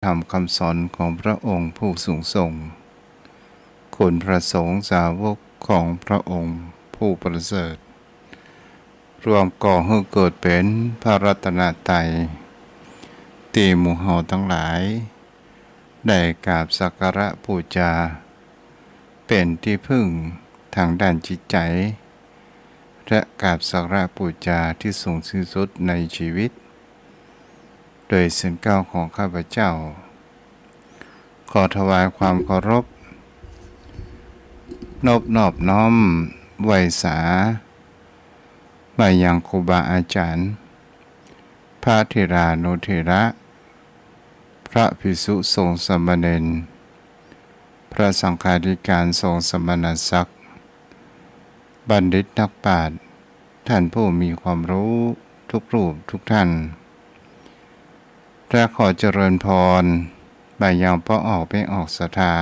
ธรรมคำสอนของพระองค์ผู้สูงส่งคุณพระสงฆ์สาวกของพระองค์ผู้ประเสริฐรวมก่อให้เกิดเป็นพระรัตนตรัยตีหมู่เฮาทั้งหลายได้กราบสักการะบูชาเป็นที่พึ่งทางด้านจิตใจและกราบสักการะบูชาที่สูงที่สุดในชีวิตโดยเส้นก้าวของข้าพเจ้าขอถวายความเคารพนอบน้อมไหว้สาไปยังครูบาอาจารย์พระเถรานุเถระพระภิกษุสงฆ์สามเณรพระสังฆาธิการสงฆ์สมณศักดิ์บัณฑิตนักปราชญ์ท่านผู้มีความรู้ทุกรูปทุกท่านและขอเจริญพรไปยังพ่อออกไม่ออกศรัทธา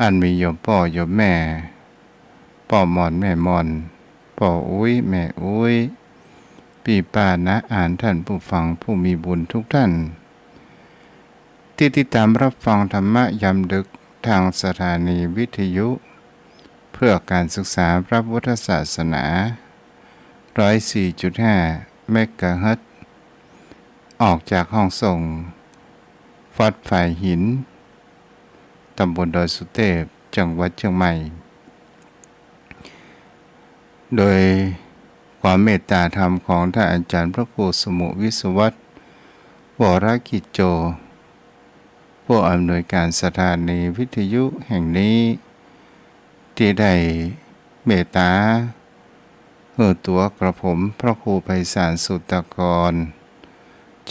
อันมีโยมพ่อโยมแม่พ่อมอนแม่มอนพ่ออุ้ยแม่อุ้ยพี่ป้านะอ่านท่านผู้ฟังผู้มีบุญทุกท่านที่ติดตามรับฟังธรรมะยามดึกทางสถานีวิทยุเพื่อการศึกษาพระพุทธศาสนา 104.5 เมกะเฮิรตซ์ออกจากห้องส่งวัดฝ่ายหินตำบลดอยสุเทพจังหวัดเชียงใหม่โดยความเมตตาธรรมของท่านอาจารย์พระครูสมุวิศวัตรวรกิจโจผู้อำนวยการสถานีวิทยุแห่งนี้ที่ได้เมตตาตัวกระผมพระครูไพศาลสุตตกร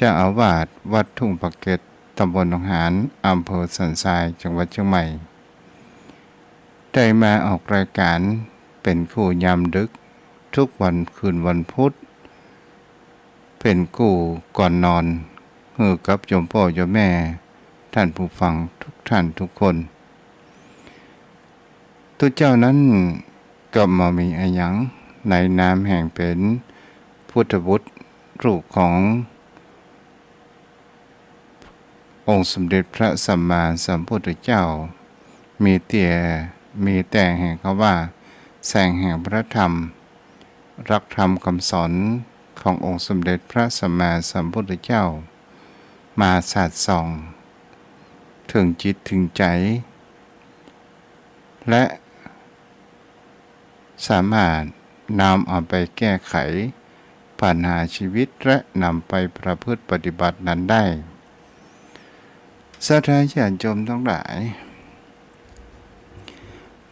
เจ้าอาวาสวัดทุ่งปะเก็ดตำบลหนองหานอำเภอสันทรายจังหวัดเชียงใหม่ได้มาออกรายการเป็นคู่ยามดึกทุกวันคืนวันพุธเป็นคู่ก่อนนอนกับโยมพ่อโยมแม่ท่านผู้ฟังทุกท่านทุกคนตัวเจ้านั้นก็มามีอายังในนามแห่งเป็นพุทธบุตรลูกขององค์สมเด็จพระสัมมาสัมพุทธเจ้ามีแต่แห่งคำว่าแสงแห่งพระธรรมรักธรรมคำสอนขององค์สมเด็จพระสัมมาสัมพุทธเจ้ามาสาดส่องถึงจิตถึงใจและสามารถนำเอาไปแก้ไขปัญหาชีวิตและนำไปประพฤติปฏิบัตินั้นได้สัทธาญาติโยมทั้งหลาย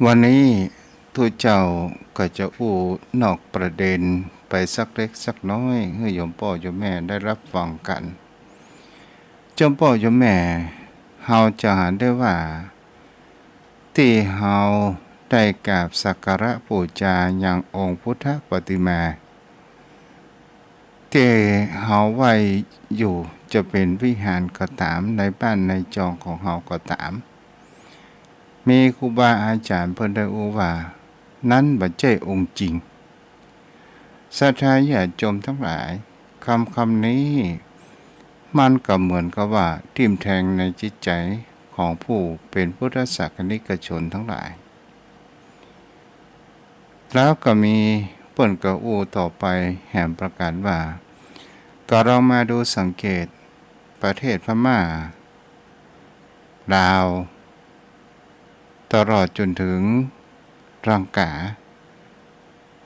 วันนี้ตัวเจ้าก็จะนอกประเด็นไปสักเล็กสักน้อยให้โยมพ่อโยมแม่ได้รับฟังกันโยมพ่อโยมแม่เฮาจะหาได้ว่าที่เฮาได้กราบสักการะบูชาอย่างองค์พุทธปฏิมาที่เฮาไว้อยู่จะเป็นวิหารก็ตามในบ้านในจองของเฮาก็ตามมีครูบาอาจารย์เพิ่นได้ว่านั้นบ่ใช่องค์จริงศรัทธาญาติโยมทั้งหลายคำนี้มันก็เหมือนกับว่าทิ่มแทงในจิตใจของผู้เป็นพุทธศาสนิกชนทั้งหลายแล้วก็มีเปิ้นก็ต่อไปแห่งประกาศว่าก็ลองมาดูสังเกตประเทศพม่าลาวตลอดจนถึงลังกา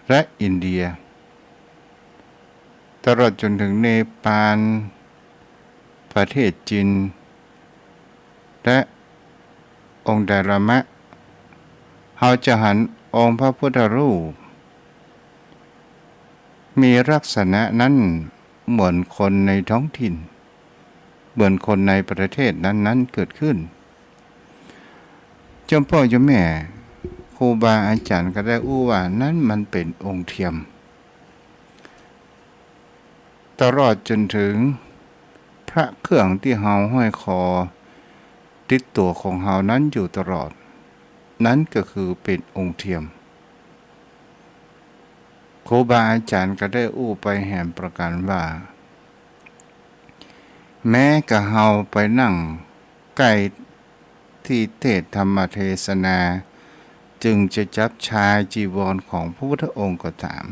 และอินเดียตลอดจนถึงเนปาลประเทศจีนและองค์ดารามะเราจะหันองค์พระพุทธรูปมีลักษณะนั้นเหมือนคนในท้องถิ่นเหมือนคนในประเทศนั้นเกิดขึ้นเจ้าพ่อเจ้าแม่ครูบาอาจารย์ก็ได้ว่านั้นมันเป็นองค์เทียมตลอดจนถึงพระเครื่องที่เฮาห้อยคอติดตัวของเฮานั้นอยู่ตลอดนั้นก็คือเป็นองค์เทียมครูบาอาจารย์ก็ได้ไปแห่งประการว่า แม้กะเฮาไปนั่งใกล้ที่เทศธรรมเทศนาจึงจะจับชายจีวรของพระพุทธองค์ก็ตาม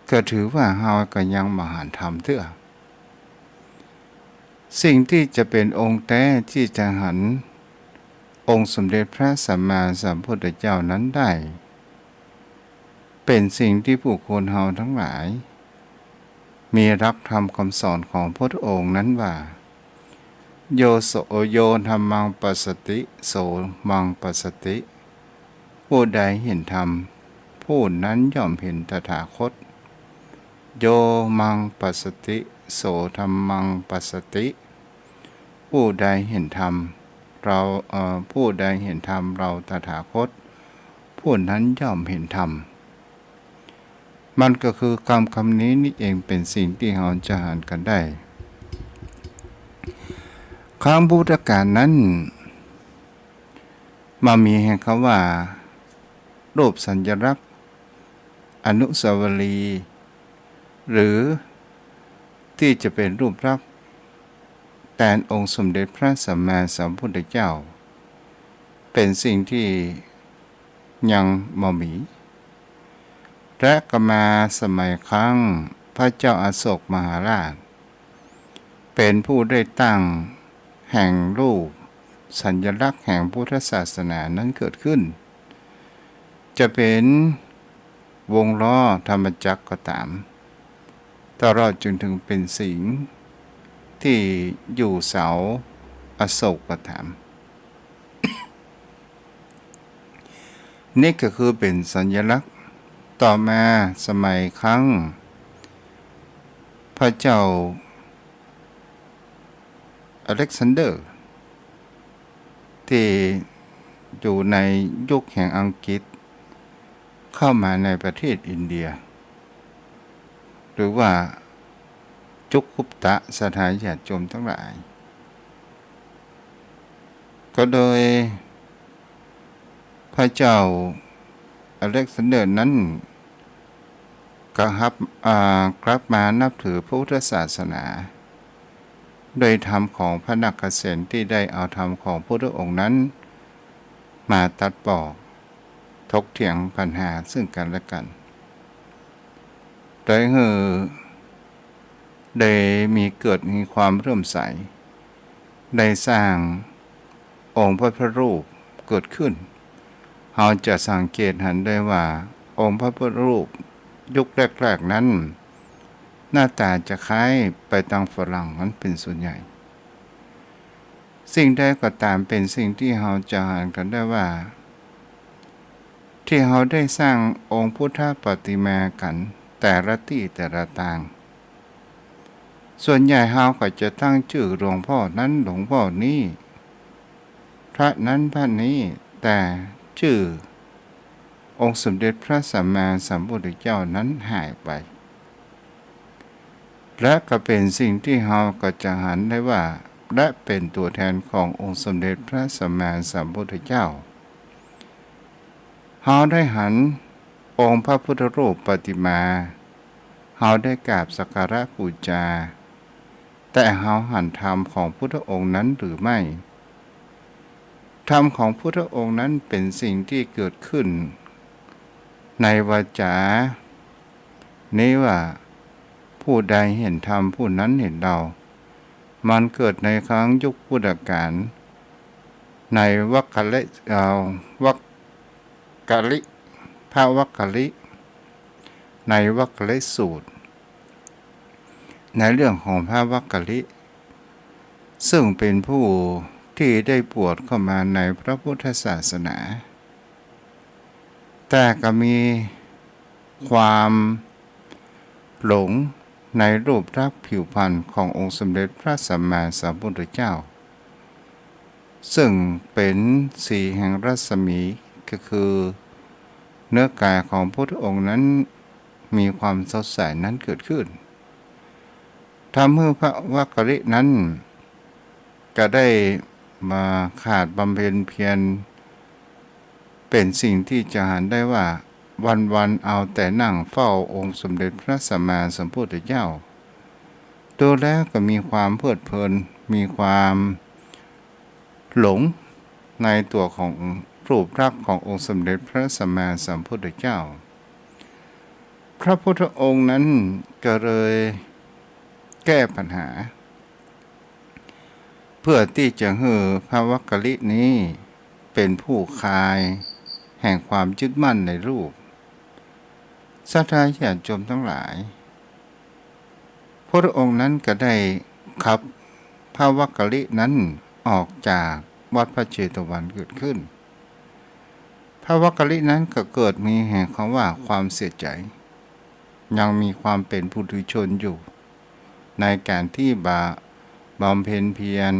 ก็ถือว่าเฮาก็ยังมหันธรรมเถอะสิ่งที่จะเป็นองค์แท้ที่จะหันองค์สมเด็จพระสัมมาสัมพุทธเจ้านั้นได้เป็นสิ่งที่ผู้คนเฮาทั้งหลายมีรับธรรมคำสอนของพระองค์นั้นว่าโยโสโยธัมมังปัสสติโสมังปัสสติผู้ใดเห็นธรรมผู้นั้นย่อมเห็นตถาคตโยมังปัสสติโสธัมมังปัสสติผู้ใดเห็นธรรมผู้ใดเห็นธรรมเราตถาคตผู้นั้นย่อมเห็นธรรมมันก็คือคำนี้นี่เองเป็นสิ่งที่เราจะอ่านกันได้ครั้งพุทธกาลนั้นมามีแห่งคำว่ารูปสัญลักษณ์อนุสาวรีย์หรือที่จะเป็นรูปลักษณ์แทนองค์สมเด็จพระสัมมาสัมพุทธเจ้าเป็นสิ่งที่ยังบ่มีและก็มาสมัยครั้งพระเจ้าอโศกมหาราชเป็นผู้ได้ตั้งแห่งรูปสัญลักษณ์แห่งพุทธศาสนานั้นเกิดขึ้นจะเป็นวงล้อธรรมจักรก็ตามตลอดจนถึงเป็นสิงห์ที่อยู่เสาอโศกก็ตาม นี่ก็คือเป็นสัญลักษณ์ต่อมาสมัยครั้งพระเจ้าอเล็กซานเดอร์ที่อยู่ในยุคแห่งอังกฤษเข้ามาในประเทศอินเดียหรือว่าจุกกุปตะสถานญาติโยมทั้งหลายก็โดยพระเจ้าอเล็กซานเดอร์นั้นก็กลับมานับถือพระพุทธศาสนาโดยธรรมของพระนักเกษตรที่ได้เอาธรรมของพระพุทธองค์นั้นมาตัดบอกถกเถียงปัญหาซึ่งกันและกันโดยได้มีความเริ่มใสได้สร้างองค์พระพุทธรูปเกิดขึ้นเราจะสังเกตเห็นได้ว่าองค์พระพุทธรูปยุคแรกๆนั้นหน้าตาจะคล้ายไปทางฝรั่งนั้นเป็นส่วนใหญ่สิ่งใดก็ตามเป็นสิ่งที่เราจะเห็นกันได้ว่าที่เราได้สร้างองค์พุทธปฏิมากันแต่ละที่แต่ละต่างส่วนใหญ่เราก็จะตั้งชื่อหลวงพ่อนั้นหลวงพ่อนี้พระนั้นพระนี้แต่ชื่อองค์สมเด็จพระสัมมาสัมพุทธเจ้านั้นหายไปและก็เป็นสิ่งที่เราก็จะเห็นได้ว่าและเป็นตัวแทนขององค์สมเด็จพระสัมมาสัมพุทธเจ้าเราได้หันองค์พระพุทธรูปปฏิมาเราได้กราบสักการะบูชาแต่เราหันธรรมของพุทธองค์นั้นหรือไม่ธรรมของพุทธองค์นั้นเป็นสิ่งที่เกิดขึ้นในวาจานี้ว่าผู้ใดเห็นธรรมผู้นั้นเห็นเรามันเกิดในครั้งยุคพุทธกาลในวัคคะลิพระวัคคะลิในวัคคะลิสูตรในเรื่องของพระวัคคะลิซึ่งเป็นผู้ที่ได้บวชเข้ามาในพระพุทธศาสนาแต่ก็มีความหลงในรูปลักษณ์ผิวพรรณขององค์สมเด็จพระสัมมาสัมพุทธเจ้าซึ่งเป็นสีแห่งรัศมีก็คือเนื้อกายของพระพุทธองค์นั้นมีความสดใสนั้นเกิดขึ้นทำให้พระวัคคะลินั้นก็ได้มาขาดบำเพ็ญเพียรเป็นสิ่งที่จะหันได้ว่าวันๆเอาแต่นั่งเฝ้าองค์สมเด็จพระสัมมาสัมพุทธเจ้าโด ดูแล้วก็มีความเพลิดเพลินมีความหลงในตัวของรูปลักษณ์ขององค์สมเด็จพระสัมมาสัมพุทธเจ้าพระพุทธองค์นั้นก็เลยแก้ปัญหาเพื่อที่จะให้พระวักกะลินี้เป็นผู้คลายแห่งความยึดมั่นในรูปศรัทธาญาติโยมทั้งหลายพระองค์นั้นก็ได้ขับพระวักกะลินั้นออกจากวัดพระเชตวันเกิดขึ้นพระวักกะลินั้นก็เกิดมีแห่งคำว่าความเสียใจยังมีความเป็นปุถุชนอยู่ในการที่บำเพ็ญเพียร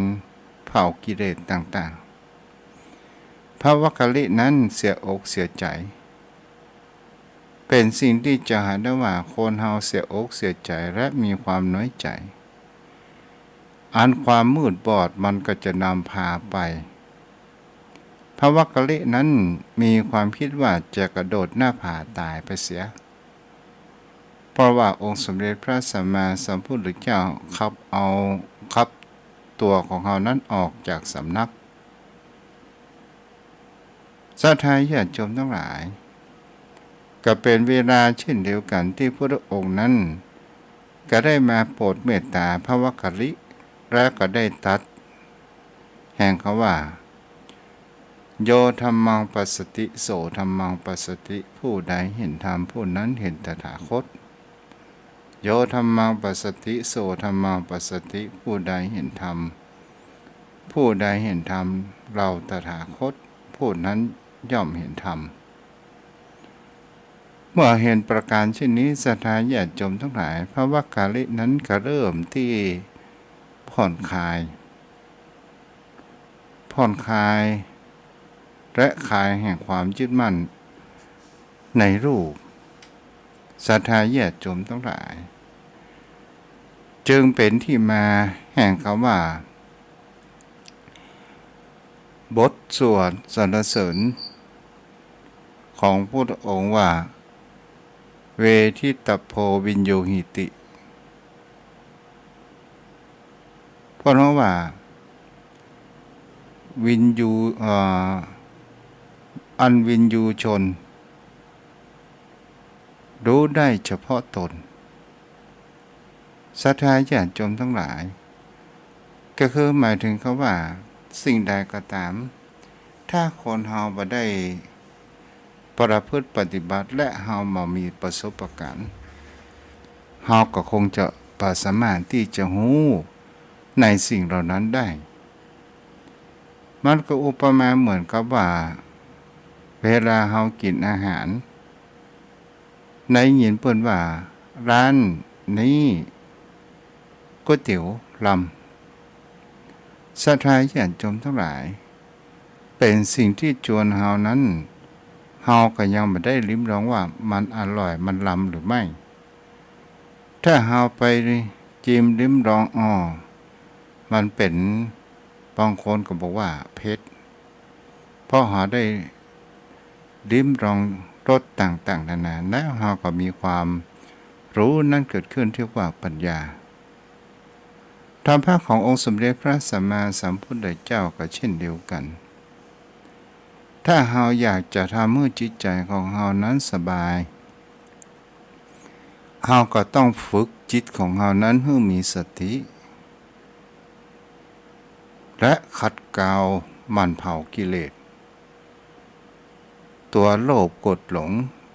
เผากิเลสต่างๆพระวักกะลินั้นเสียอกเสียใจเป็นสิ่งที่จะหาได้ว่าคนเฮาเสียอกเสียใจและมีความน้อยใจอันความมืดบอดมันก็จะนำพาไปพระวักกะลินั้นมีความคิดว่าจะกระโดดหน้าผาตายไปเสียเพราะว่าองค์สมเด็จพระสัมมาสัมพุทธเจ้าขับตัวของเขานั้นออกจากสำนักศรัทธาญาติโยมทั้งหลายก็เป็นเวลาเช่นเดียวกันที่พระองค์นั้นก็ได้มาโปรดเมตตาพระวักกะลิและก็ได้ตัดแห่งเขาว่าโยธัมมังปัสสติโสธัมมังปัสสติผู้ใดเห็นธรรมผู้นั้นเห็นตถาคตโยธัมมังปัสสติโสธัมมังปัสสติผู้ใดเห็นธรรมผู้ใดเห็นธรรมเราตถาคตผู้นั้นย่อมเห็นธรรมเมื่อเห็นประการเช่นนี้ศรัทธาญาติโยมทั้งหลายพระวักกะลินั้นก็เริ่มที่ผ่อนคลายและคลายแห่งความยึดมั่นในรูปศรัทธาญาติโยมทั้งหลายจึงเป็นที่มาแห่งคำว่าบทสวดสรรเสริญของพระองค์ว่าเวทิตโพวินโยหิติเพราะว่าวินยูอันวินยูชนรู้ได้เฉพาะตนศรัทธาญาติโยมทั้งหลายก็คือหมายถึงเขาว่าสิ่งใดก็ตามถ้าคนเฮาบ่ได้ประพฤติปฏิบัติและเฮามามีประสบการณ์เฮาก็คงจะบ่สามารถที่จะรู้ในสิ่งเหล่านั้นได้มันก็อุปมาเหมือนกับว่าเวลาเฮากินอาหารในยินเปิ้นว่าร้านนี้ก๋วยเตี๋ยวลำศรัทธาญาติโยมทั้งหลายเป็นสิ่งที่ชวนเฮานั้นเฮาก็ยังไม่ได้ลิ้มลองว่ามันอร่อยมันล้ำหรือไม่ถ้าเฮาไปจิ้มลิ้มลองมันเป็นบางคนก็บอกว่าเผ็ดเพราะเฮาได้ลิ้มลองรสต่างๆนานาแล้วเฮาก็มีความรู้นั่นเกิดขึ้นที่ว่าปัญญาธรรมะขององค์สมเด็จพระสัมมาสัมพุทธเจ้าก็เช่นเดียวกันถ้าเฮาอยากจะทำให้จิตใจของเฮานั้นสบายเฮาก็ต้องฝึกจิตของเฮานั้นให้มีสติและขัดเกลามันเผากิเลสตัวโลภกดหลง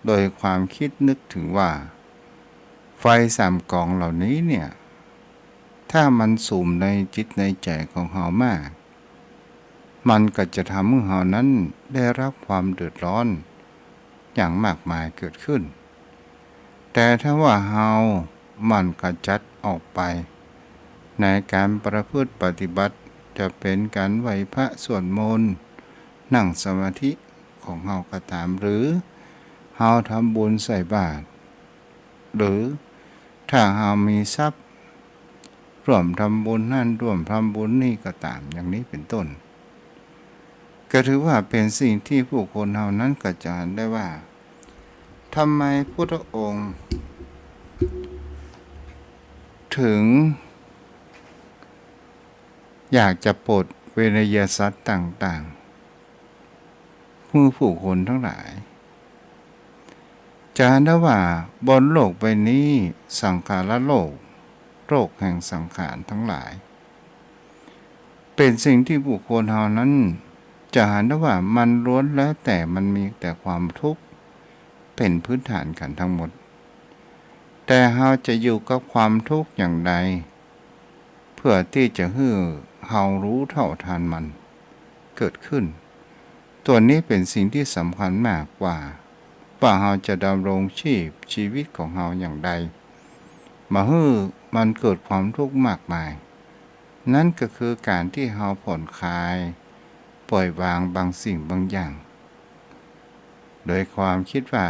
โดยความคิดนึกถึงว่าไฟสามกองเหล่านี้เนี่ยถ้ามันสุมในจิตในใจของเฮามากมันก็จะทำให้เฮานั้นได้รับความเดือดร้อนอย่างมากมายเกิดขึ้นแต่ถ้าว่าเฮามันกระจัดออกไปในการประพฤติปฏิบัติจะเป็นการไหว้พระสวดมนต์นั่งสมาธิของเฮาก็ตามหรือเฮาทำบุญใส่บาตรหรือถ้าเฮามีทรัพย์ร่วมทำบุญนั่นร่วมทำบุญนี่ก็ตามอย่างนี้เป็นต้นก็ถือว่าเป็นสิ่งที่ผู้คนเฮานั้นก็จะเห็นได้ว่าทำไมพุทธองค์ถึง อยากจะปลดเวนยสัตว์ต่างๆผู้คนทั้งหลายจะเห็นได้ว่าบนโลกใบนี้สังขารโลกแห่งสังขารทั้งหลายเป็นสิ่งที่บุคคลเฮานั้นจะเห็นได้ว่ามันล้วนแล้วแต่มันมีแต่ความทุกข์เป็นพื้นฐานกันทั้งหมดแต่เฮาจะอยู่กับความทุกข์อย่างใดเพื่อที่จะให้เฮารู้เท่าทันมันเกิดขึ้นตัวนี้เป็นสิ่งที่สำคัญมากกว่าเฮาจะดำรงชีวิตของเฮาอย่างใดมาให้มันเกิดความทุกข์มากมายนั่นก็คือการที่เฮาผ่อนคลายปล่อยวางบางสิ่งบางอย่างโดยความคิดว่า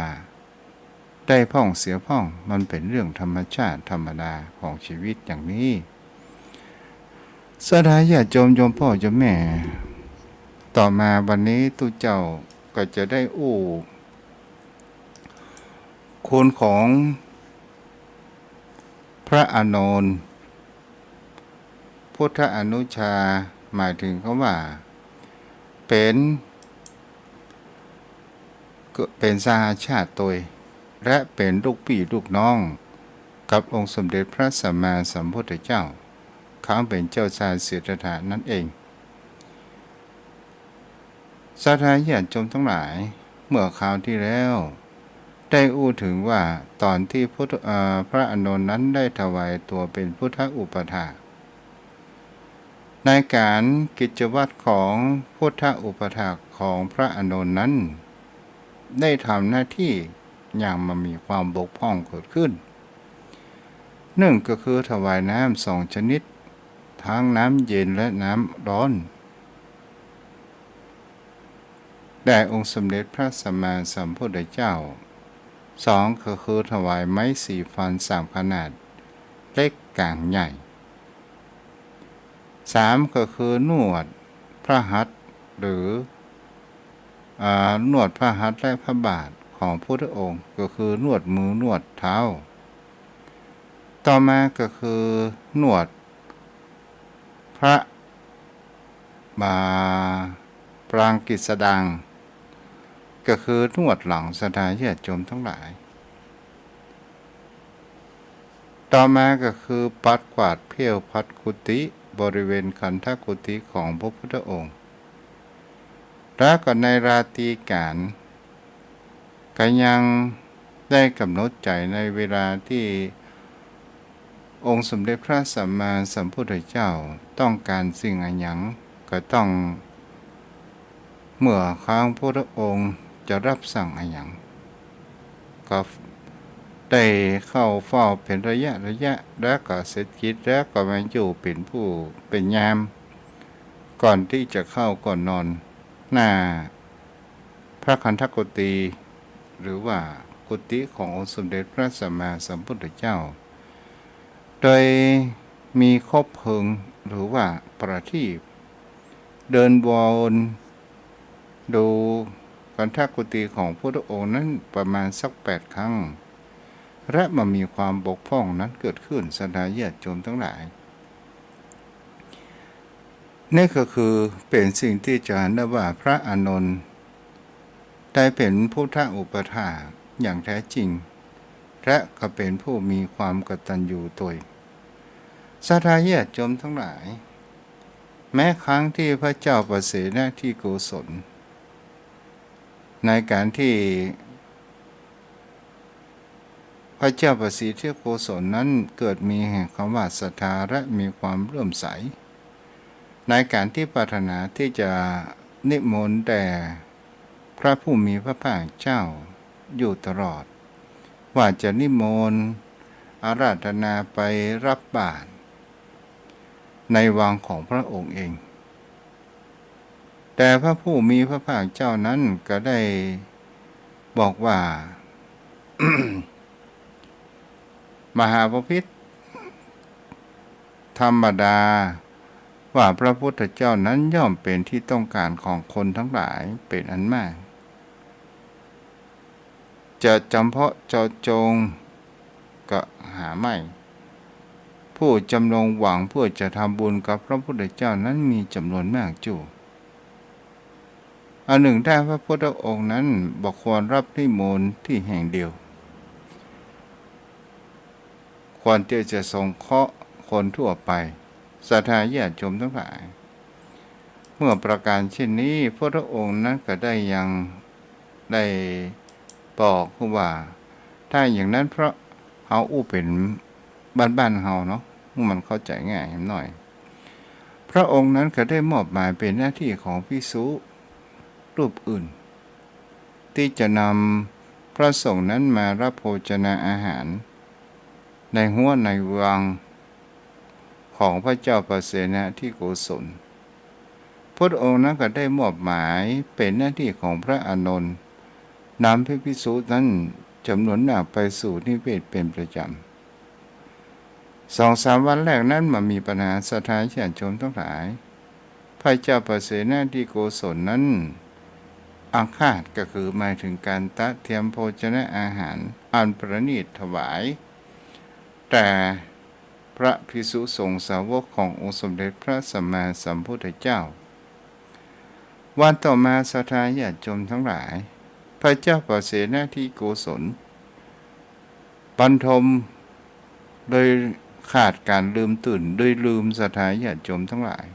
ได้พ่องเสียพ่องมันเป็นเรื่องธรรมชาติธรรมดาของชีวิตอย่างนี้สดายญาติโยมพ่อโยมแม่ต่อมาวันนี้ตุเจ้าก็จะได้คุณของพระอานนท์พุทธอนุชาหมายถึงคำว่าเป็นสหชาติตัวและเป็นลูกพี่ลูกน้องกับองค์สมเด็จพระสัมมาสัมพุทธเจ้าเขาเป็นเจ้าชายสิทธัตถะนั่นเองสาธารณญาติโยมทั้งหลายเมื่อคราวที่แล้วได้ถึงว่าตอนที่พระอานนท์นั้นได้ถวายตัวเป็นพุทธอุปถากในการกิจวัตรของพุทธอุปถากของพระอานนท์นั้นได้ทำหน้าที่อย่างมันมีความบกพร่องเกิดขึ้นหนึ่งก็คือถวายน้ำ2 ชนิดทั้งน้ำเย็นและน้ำร้อนได้องค์สมเด็จพระสัมมาสัมพุทธเจ้า2ก็คือถวายไม้สีฟัน3 ขนาดเล็กกลางใหญ่3ก็คือนวดพระหัตถ์หรือนวดพระหัตถ์และพระบาทของพระพุทธองค์ก็คือนวดมือนวดเท้าต่อมาก็คือนวดพระปรางกิสดังก็คือนวดหลังสดาญาติโยมทั้งหลายต่อมาก็คือปัดกวาดเพี้ยวพัดกุฏิบริเวณคันธกุฏิของพระพุทธองค์และก็ในราตรีการก็ยังได้กำหนดใจในเวลาที่องค์สมเด็จพระสัมมาสัมพุทธเจ้าต้องการสิ่งอันหยังก็ต้องเมื่อข้างพระองค์จะรับสั่งอันหยังก็ได้เข้าเฝ้าเป็นระยะแล้วก็เสร็จกิจแล้วก็มาอยู่เป็นผู้เป็นยามก่อนที่จะเข้าก่อนนอนหน้าพระคันธกุฏิหรือว่ากุฏิขององค์สมเด็จพระสัมมาสัมพุทธเจ้าโดยมีคบเพลิงหรือว่าประทีปเดินวนดูคันธกุฏิของพระองค์นั้นประมาณสัก8 ครั้งและมันมีความบกพร่องนั้นเกิดขึ้นสดาญาติโยมทั้งหลายนี่ก็คือเป็นสิ่งที่จะเห็นได้ว่าพระอานนท์ได้เป็นพุทธอุปถากอย่างแท้จริงและก็เป็นผู้มีความกตัญญูตนสดาญาติโยมทั้งหลายแม้ครั้งที่พระเจ้าประเสนที่โกศลในการที่พระเจ้าประสิทธิโกศลนั้นเกิดมีแห่งคำว่าศรัทธาและมีความเลื่อมใสในการที่ปรารถนาที่จะนิมนต์แต่พระผู้มีพระภาคเจ้าอยู่ตลอดว่าจะนิมนต์อาราธนาไปรับบาตรในวังของพระองค์เองแต่พระผู้มีพระภาคเจ้านั้นก็ได้บอกว่า มหาภพิตรธรรมดาว่าพระพุทธเจ้านั้นย่อมเป็นที่ต้องการของคนทั้งหลายเป็นอันมากจะจำเพาะเจาะจงก็หาไม่พ ผู้จำลงหวังเพื่อจะทำบุญกับพระพุทธเจ้านั้นมีจำนวนมากจู่อันหนึ่งถ้าพระพุทธองค์นั้นบอกควรรับนิมนต์ที่แห่งเดียวควรที่จะทรงเคราะห์คนทั่วไปศรัทธาญาติโยมทั้งหลายเมื่อประการเช่นนี้พระองค์นั้นก็ได้บอกว่าถ้าอย่างนั้นเพราะเฮาอู้เป็นบ้านเฮาเนาะมันเข้าใจง่ายหน่อยพระองค์นั้นก็ได้มอบหมายเป็นหน้าที่ของภิกษุรูปอื่นที่จะนำพระสงฆ์นั้นมารับโภชนาอาหารในหัวในวังของพระเจ้าประเสนที่โกศลพระองค์นั้นก็ได้มอบหมายเป็นหน้าที่ของพระอานนท์นำพระภิกษุนั้นจำนวนมากไปสู่นิเวศเป็นประจำ2-3 วันแรกนั้นมามีปัญหาศรัทธาญาติโยมทั้งหลายพระเจ้าประเสนที่โกศลนั้นอาฆาตก็คือหมายถึงการตะเทียมโภชนะอาหารอันประณีตถวายแต่พระภิกษุสงฆ์สาวกขององค์สมเด็จพระสัมมาสัมพุทธเจ้าวันต่อมาศรัทธาญาติโยมทั้งหลายพระเจ้าประเสนที่โกศลบรรทมโดยขาดการลืมตื่นโดยลืมศรัทธาญาติโยมทั้งหลาย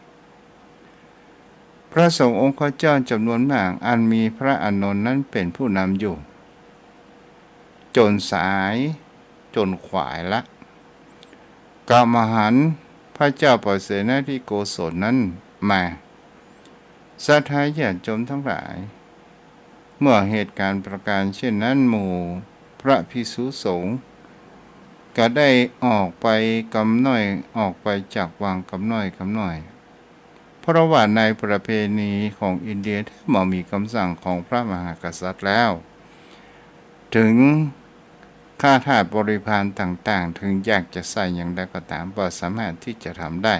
พระสงฆ์องค์ข้าเจ้าจำนวนมากอันมีพระอานนท์นั้นเป็นผู้นำอยู่จนสายจนขวายละกามหันพระเจ้าประเสนที่โกศลนั้นมาศรัทธาญาติโยมทั้งหลายเมื่อเหตุการณ์ประการเช่นนั้นหมู่พระภิกษุสงฆ์ก็ได้ออกไปกำน้อยออกไปจากวังกำน้อยเพราะว่าในประเพณีของอินเดียเมื่อมีคำสั่งของพระมหากษัตริย์แล้วถึงข้าทาสบริพารต่างๆถึงอยากจะใส่อย่างใดก็ตามก็สามารถที่จะทำได้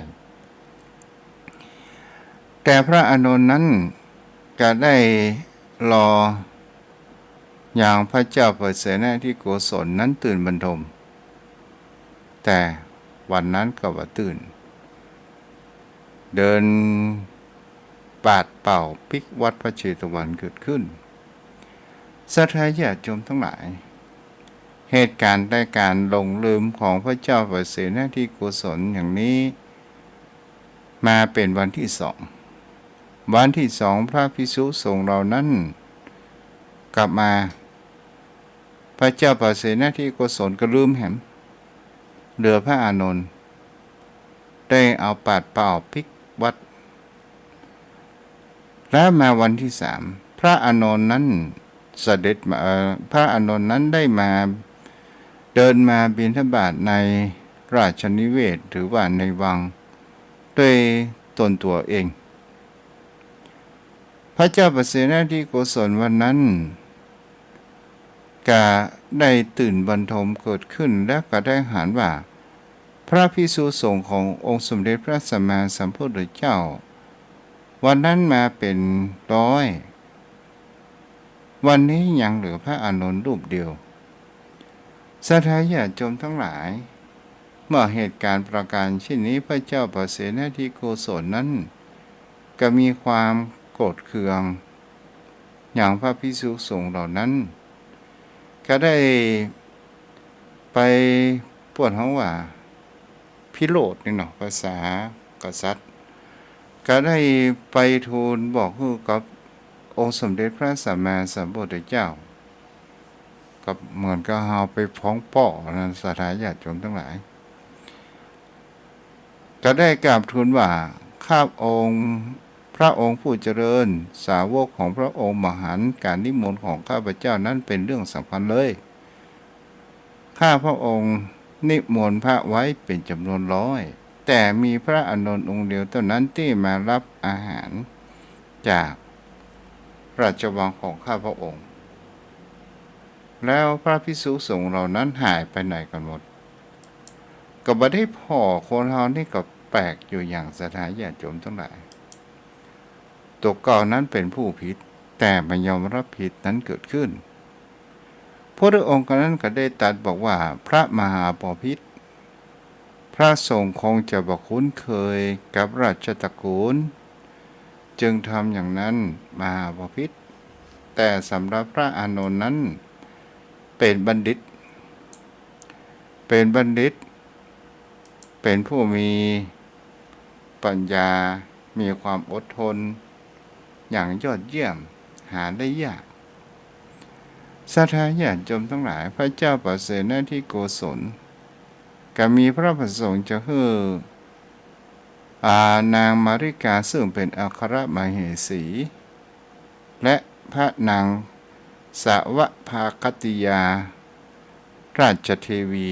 แต่พระอานนท์นั้นก็ได้รออย่างพระเจ้าประเสนที่โกศลนั้นตื่นบรรทมแต่วันนั้นก็ว่าตื่นเดินปาดเป่าปิกวัดพระเชตวันเกิดขึ้นศรัทธาญาติโยมทั้งหลายเหตุการณ์ได้การหลงลืมของพระเจ้าประเสนที่โกศลอย่างนี้มาเป็นวันที่2วันที่2พระภิกษุสงฆ์เหล่านั้นกลับมาพระเจ้าประเสนที่โกศลก็ลืมแหมเหลือพระอานนท์ได้เอาปาดเป่าปิกวัดแล้วมาวันที่3พระอานนท์นั้นเสด็จมาพระอานนท์นั้นได้มาเดินมาบิณฑบาตในราชนิเวศหรือว่าในวังด้วยตนตัวเองพระเจ้าประเสนที่โกศลวันนั้นก็ได้ตื่นบรรทมเกิดขึ้นและก็ได้หารว่าพระภิกษุสงฆ์ขององค์สมเด็จพระสัมมาสัมพุทธเจ้าวันนั้นมาเป็นร้อยวันนี้ยังเหลือพระอานนท์รูปเดียวศรัทธาญาติโยมทั้งหลายเมื่อเหตุการณ์ประการเช่นนี้พระเจ้าประเสนที่โกศลนั้นก็มีความโกรธเคืองอย่างพระภิกษุสงฆ์เหล่านั้นก็ได้ไปปวดหัวว่าพิโรธนี่เนาะภาษากษัตริย์ก็ได้ไปทูลบอกกับองค์สมเด็จพระสัมมาสัมพุทธเจ้ากับเหมือนกับเฮาไปฟ้องป่อนะศรัทธาญาติโยมทั้งหลายก็ได้กราบทูลว่าข้าองค์พระองค์ผู้เจริญสาวกของพระองค์มหันต์การนิมนต์ของข้าพเจ้านั้นเป็นเรื่องสำคัญเลยข้าพระองค์นิมนต์พระไว้เป็นจำนวน100แต่มีพระอานนท์องค์เดียวเท่านั้นที่มารับอาหารจากราชวังของข้าพระองค์แล้วพระภิกษุสงฆ์เหล่านั้นหายไปไหนกันหมดก็บ่ได้พ่อคนเฮานี่ก็แปลกอยู่อย่างศรัทธาญาติโยมทั้งหลายตัวเก่านั้นเป็นผู้ผิดแต่ไม่ยอมรับผิดนั้นเกิดขึ้นพระองค์นั้นก็ได้ตรัสบอกว่าพระมหาบพิตร พระสงฆ์คงจะบอกคุ้นเคยกับราชตระกูลจึงทำอย่างนั้นมาบ่ผิดแต่สำหรับพระอานนท์นั้นเป็นบัณฑิตเป็นผู้มีปัญญามีความอดทนอย่างยอดเยี่ยมหาได้ยากศรัทธาญาติโยมทั้งหลายพระเจ้าประเสนที่โกศลก็มีพระประสงค์จะให้นางมาริกาซึ่งเป็นอัครมเหสี และพระนางสาวภาคติยาราชเทวี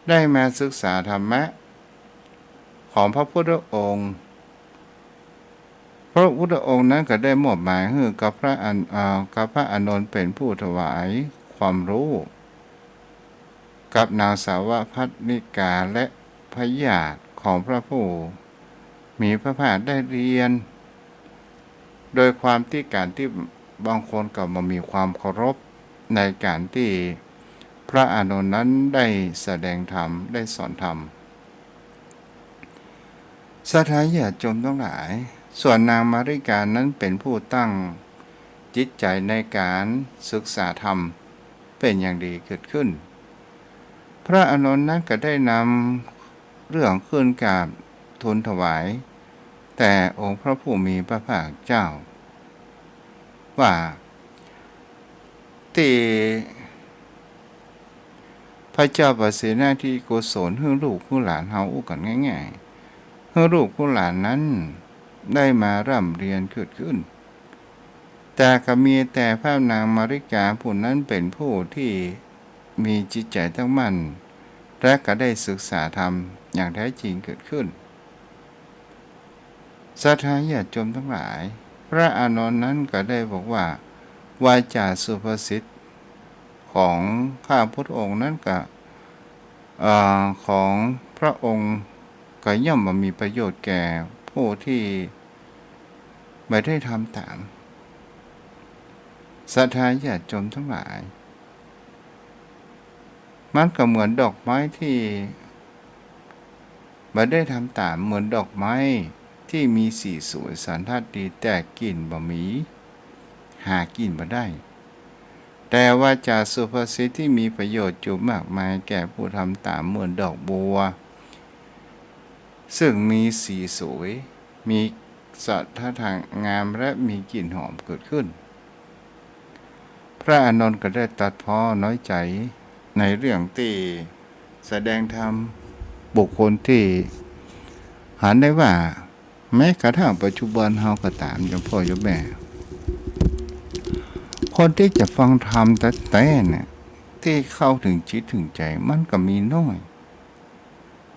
ได้มาศึกษาธรรมะของพระพุทธองค์พระพุทธองค์นั้นก็ได้มอบหมายให้กับพระอานนท์เป็นผู้ถวายความรู้กับนางสาวพัฒนิกาและพญาติของพระผู้มีพระภาคได้เรียนโดยความที่การที่บางคนก็มามีความเคารพในการที่พระอานนท์นั้นได้แสดงธรรมได้สอนธรรมศรัทธาญาติโยมทั้งหลายส่วนนางมาริกานั้นเป็นผู้ตั้งจิตใจในการศึกษาธรรมเป็นอย่างดีเกิดขึ้นพระอานนท์นั้นก็ได้นำเรื่องขึ้นกราบทูลถวายแต่องค์พระผู้มีพระภาคเจ้าว่าที่พระเจ้าประเสนที่โกศลให้ลูกผู้หลานเฮาอู้กันง่ายๆให้ลูกผู้หลานนั้นได้มาร่ำเรียนเกิดขึ้นแต่ก็มีแต่พระนางมาริกาผู้นั้นเป็นผู้ที่มีจิตใจตั้งมั่นและก็ได้ศึกษาธรรมอย่างแท้จริงเกิดขึ้นศรัทธาญาติโยมทั้งหลายพระอานนท์นั้นก็ได้บอกว่าวาจาสุภาษิตของข้าพุทธองค์นั้นก็ของพระองค์ก็ย่อมมีประโยชน์แก่ผู้ที่ไม่ได้ทำตามศรัทธาญาติโยมทั้งหลายมันก็เหมือนดอกไม้ที่ไม่ได้ทำตามเหมือนดอกไม้ที่มีสีสวยสันทัดดีแต่กลิ่นบ่มีหากินบ่ได้แต่ว่าจาสุภาษิตที่มีประโยชน์อยู่มากมายแก่ผู้ทำตามเหมือนดอกบัวซึ่งมีสีสวยมีสัทธางามและมีกลิ่นหอมเกิดขึ้นพระอานนท์ก็ได้ตัดพ้อน้อยใจในเรื่องที่แสดงธรรมบุคคลที่หันได้ว่าแม้กระทั่งปัจจุบันเฮาก็ตามโยมพ่อโยมแม่คนที่จะฟังธรรมแต่เนี่ยที่เข้าถึงจิตถึงใจมันก็มีน้อย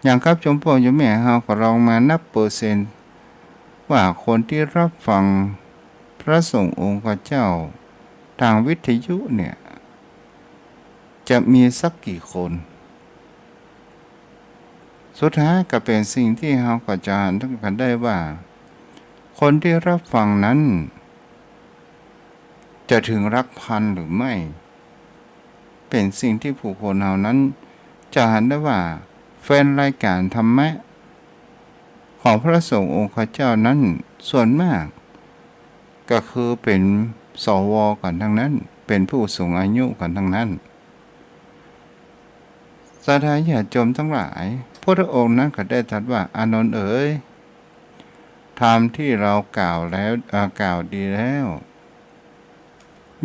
อย่างครับโยมพ่อโยมแม่เฮาก็ลองมานับเปอร์เซ็นต์ว่าคนที่รับฟังพระสงฆ์องค์พระเจ้าทางวิทยุเนี่ยจะมีสักกี่คนสุดท้ายก็เป็นสิ่งที่เราก็จะหันทั้งกันได้ว่าคนที่รับฟังนั้นจะถึงรักพันหรือไม่เป็นสิ่งที่ผู้คนเรานั้นจะหันได้ว่าแฟนรายการธรรมะของพระสงฆ์องค์เจ้านั้นส่วนมากก็คือเป็นสวกันทั้งนั้นเป็นผู้สูงอายุกันทั้งนั้นศรัทธาญาติโยมทั้งหลายพระองค์นั้นก็ได้ตรัสว่าอานนท์เอ๋ยธรรมที่เรากล่าวดีแล้ว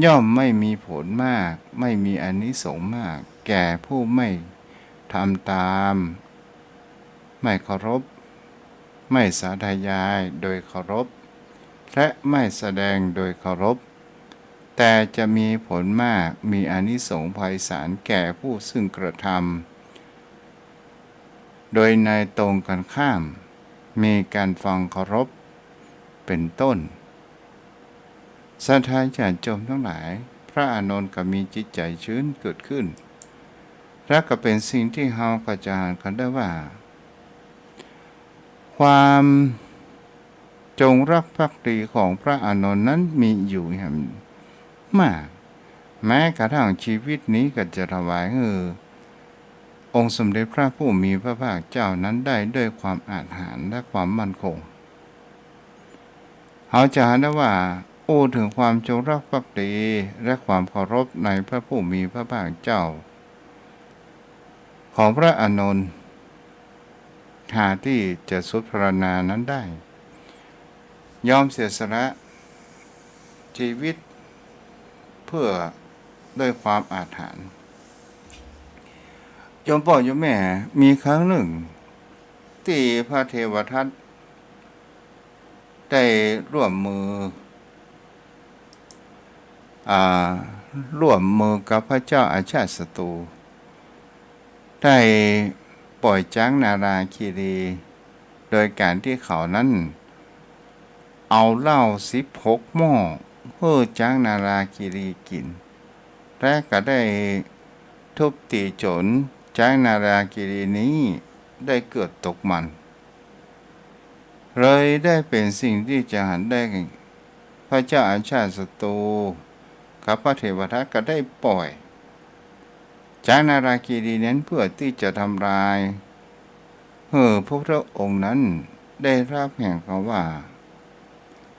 ย่อมไม่มีผลมากไม่มีอานิสงส์มากแก่ผู้ไม่ทำตามไม่เคารพไม่สาธยายโดยเคารพและไม่แสดงโดยเคารพแต่จะมีผลมากมีอานิสงส์ไพศาลแก่ผู้ซึ่งกระทำโดยในตรงกันข้ามมีการฟังเคารพเป็นต้นศรัทธาญาติโยมทั้งหลายพระอานนท์ก็มีจิตใจชื้นเกิดขึ้นและก็เป็นสิ่งที่เราก็จะอ่านกันได้ว่าความจงรักภักดีของพระอานนท์นั้นมีอยู่อย่างมากแม้กระทั่งชีวิตนี้ก็จะถวาย องค์สมเด็จพระผู้มีพระภาคเจ้านั้นได้ด้วยความอาจหาญและความมั่นคงเขาจะเห็นได้ว่าอู้ถึงความจงรักภักดีและความเคารพในพระผู้มีพระภาคเจ้าของพระอานนท์หาที่จะสุดพรรณนานั้นได้ยอมเสียสละชีวิตเพื่อด้วยความอาถรรพ์โยมพ่อโยมแม่มีครั้งหนึ่งที่พระเทวทัตได้ร่วมมือกับพระเจ้าอาชาติศัตรูได้ปล่อยช้างนาราคีรีโดยการที่เขานั้นเอาเหล้า16 หม้อเพื่อช้างนาราคีรีกินและก็ได้ทุบตีจนช้างนาราคีรีนี้ได้เกิดตกมันเลยได้เป็นสิ่งที่จะหันได้พระเจ้าอาชาติศัตรูกับพระเทวทัตก็ได้ปล่อยช้างนาราคีรีนั้นเพื่อที่จะทำลายพระพุทธองค์นั้นได้รับแห่งคำว่า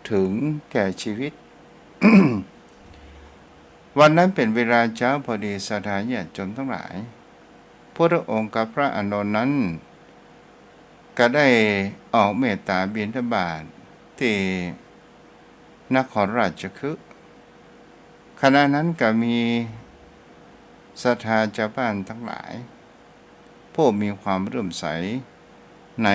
ถึงแก่ชีวิต วันนั้นเป็นเวลาเช้าพอดีศรัทธาญาติโยมทั้งหลายพระองค์กับพระอานนท์นั้นก็ได้ออกเมตตาบิณฑบาตที่นครราชคฤห์ขณะนั้นก็มีศรัทธาชาวบ้านทั้งหลายผู้มีความเลื่อมใสใน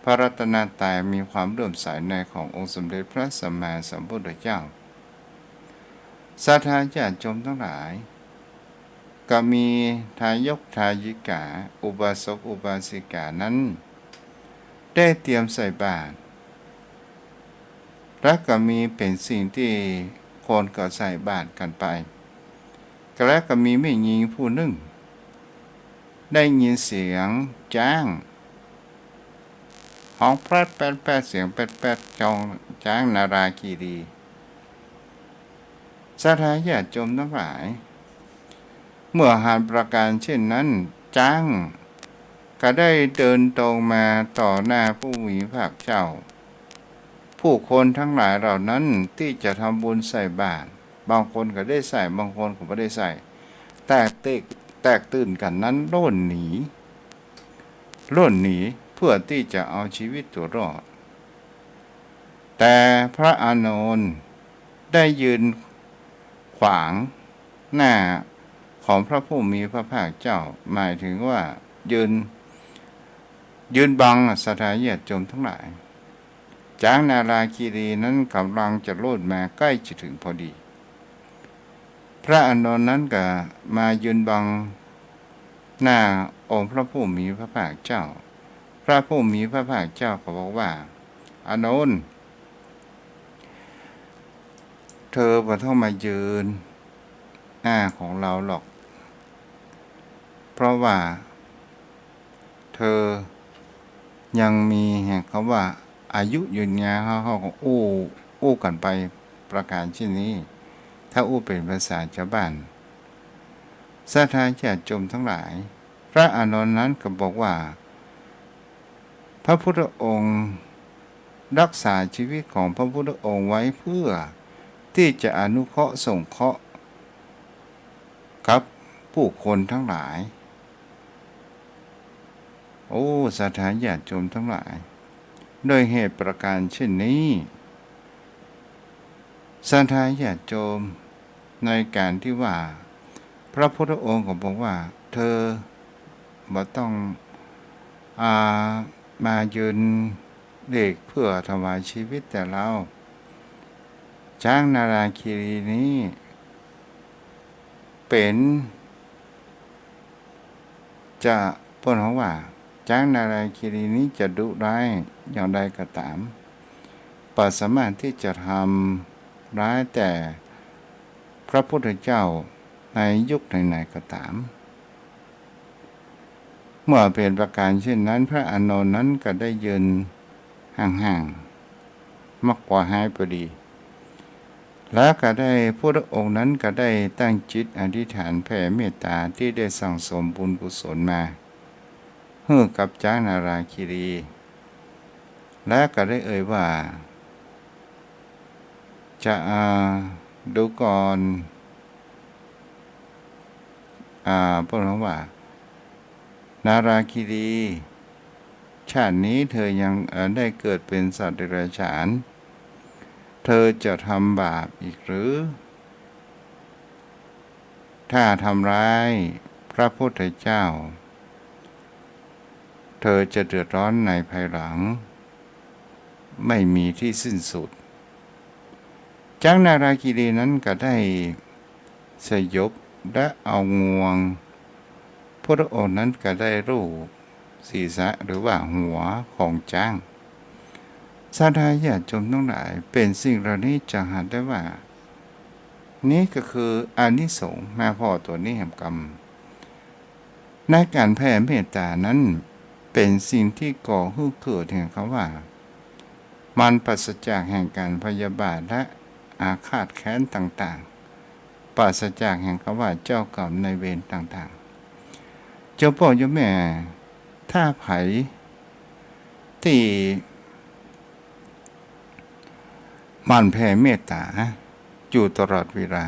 พระรัตนตรัยมีความเลื่อมใสในขององค์สมเด็จพระสัมมาสัมพุทธเจ้าศรัทธาญาติโยมทั้งหลายก็มีทายกทายิกาอุบาสกอุบาสิกานั้นได้เตรียมใส่บาตรและก็มีเป็นสิ่งที่คนก็ใส่บาตรกันไปและก็มีแม่หญิงผู้หนึ่งได้ยินเสียงจ้างห้องแป๊ดแป๊ดแป๊ดเสียงแป๊ดแป๊ดจ้างนาราคีรีศรัทธาญาติโยมทั้งหลายเมื่อหารประการเช่นนั้นจ้างก็ได้เดินตรงมาต่อหน้าผู้มีพระภาคเจ้าผู้คนทั้งหลายเหล่านั้นที่จะทำบุญใส่บาตรบางคนก็ได้ใส่บางคนก็ไม่ได้ใส่แตกตื่นกันนั้นโล่นหนีเพื่อที่จะเอาชีวิตตัวรอดแต่พระอานนท์ได้ยืนขวางหน้าของพระผู้มีพระภาคเจ้าหมายถึงว่ายืนบังศรัทธาญาติโยมทั้งหลายช้างนาราคีรีนั้นกำลังจะโลดมาใกล้จะถึงพอดีพระอานนท์นั้นก็มายืนบังหน้าองค์พระผู้มีพระภาคเจ้าพระผู้มีพระภาคเจ้าก็บอกว่าอานนท์เธอไม่ต้องมายืนหน้าของเราหรอกเพราะว่าเธอยังมีแห่งคำว่าอายุยืนยาวเขาก็อู้กันไปประการเช่นนี้ถ้าอู้เป็นภาษาชาวบ้านศรัทธาญาติโยมทั้งหลายพระอานนท์นั้นก็บอกว่าพระพุทธองค์รักษาชีวิตของพระพุทธองค์ไว้เพื่อที่จะอนุเคราะห์ส่งเคราะห์กับผู้คนทั้งหลายโอ้ศรัทธาญาติโยมทั้งหลายโดยเหตุประการเช่นนี้ศรัทธาญาติโยมในการที่ว่าพระพุทธองค์ก็บอกว่าเธอบ่ต้องมายืนเด็กเพื่อถวายชีวิตแต่เราช้างนาราคีรีนี้เป็นจะพูดว่าช้างนาราคีรีนี้จะดุร้ายอย่างใดก็ตามปัสามารถที่จะทำร้ายแต่พระพุทธเจ้าในยุคไหนๆก็ตามเมื่อเป็นประการเช่นนั้นพระอานนท์นั้นก็ได้ยืนห่างๆมักกว่าหายพอดี แล้วก็ได้พระองค์นั้นก็ได้ตั้งจิตอธิษฐานแผ่เมตตาที่ได้สั่งสมบุญกุศลมาให้กับจ้านาราคิรีและก็ได้เอ่ยว่าจะดูก่อนพระองค์ว่านาราคิรีชาตินี้เธอยังได้เกิดเป็นสัตว์เดรัจฉานเธอจะทำบาปอีกหรือถ้าทำร้ายพระพุทธเจ้าเธอจะเดือดร้อนในภายหลังไม่มีที่สิ้นสุดจักนาราคิรีนั้นก็ได้สยบและเอางวงพระองค์นั้นก็ได้รูปศีรษะหรือว่าหัวของจ้างสาธาญาติโยมทั้งหลายเป็นสิ่งเหล่านี้จะหาได้ว่านี่ก็คืออานิสงส์แม่พ่อตัวนี้แห่งกรรมในการแผ่เมตตานั้นเป็นสิ่งที่ก่อให้เกิดแห่งคำว่ามันปราศจากแห่งการพยาบาทและอาฆาตแค้นต่างๆปราศจากแห่งคำว่าเจ้ากรรมนายเวรต่างๆเจ้าพ่อเจ้าแม่ถ้าไผที่มันแผ่เมตตาอยู่ตลอดเวลา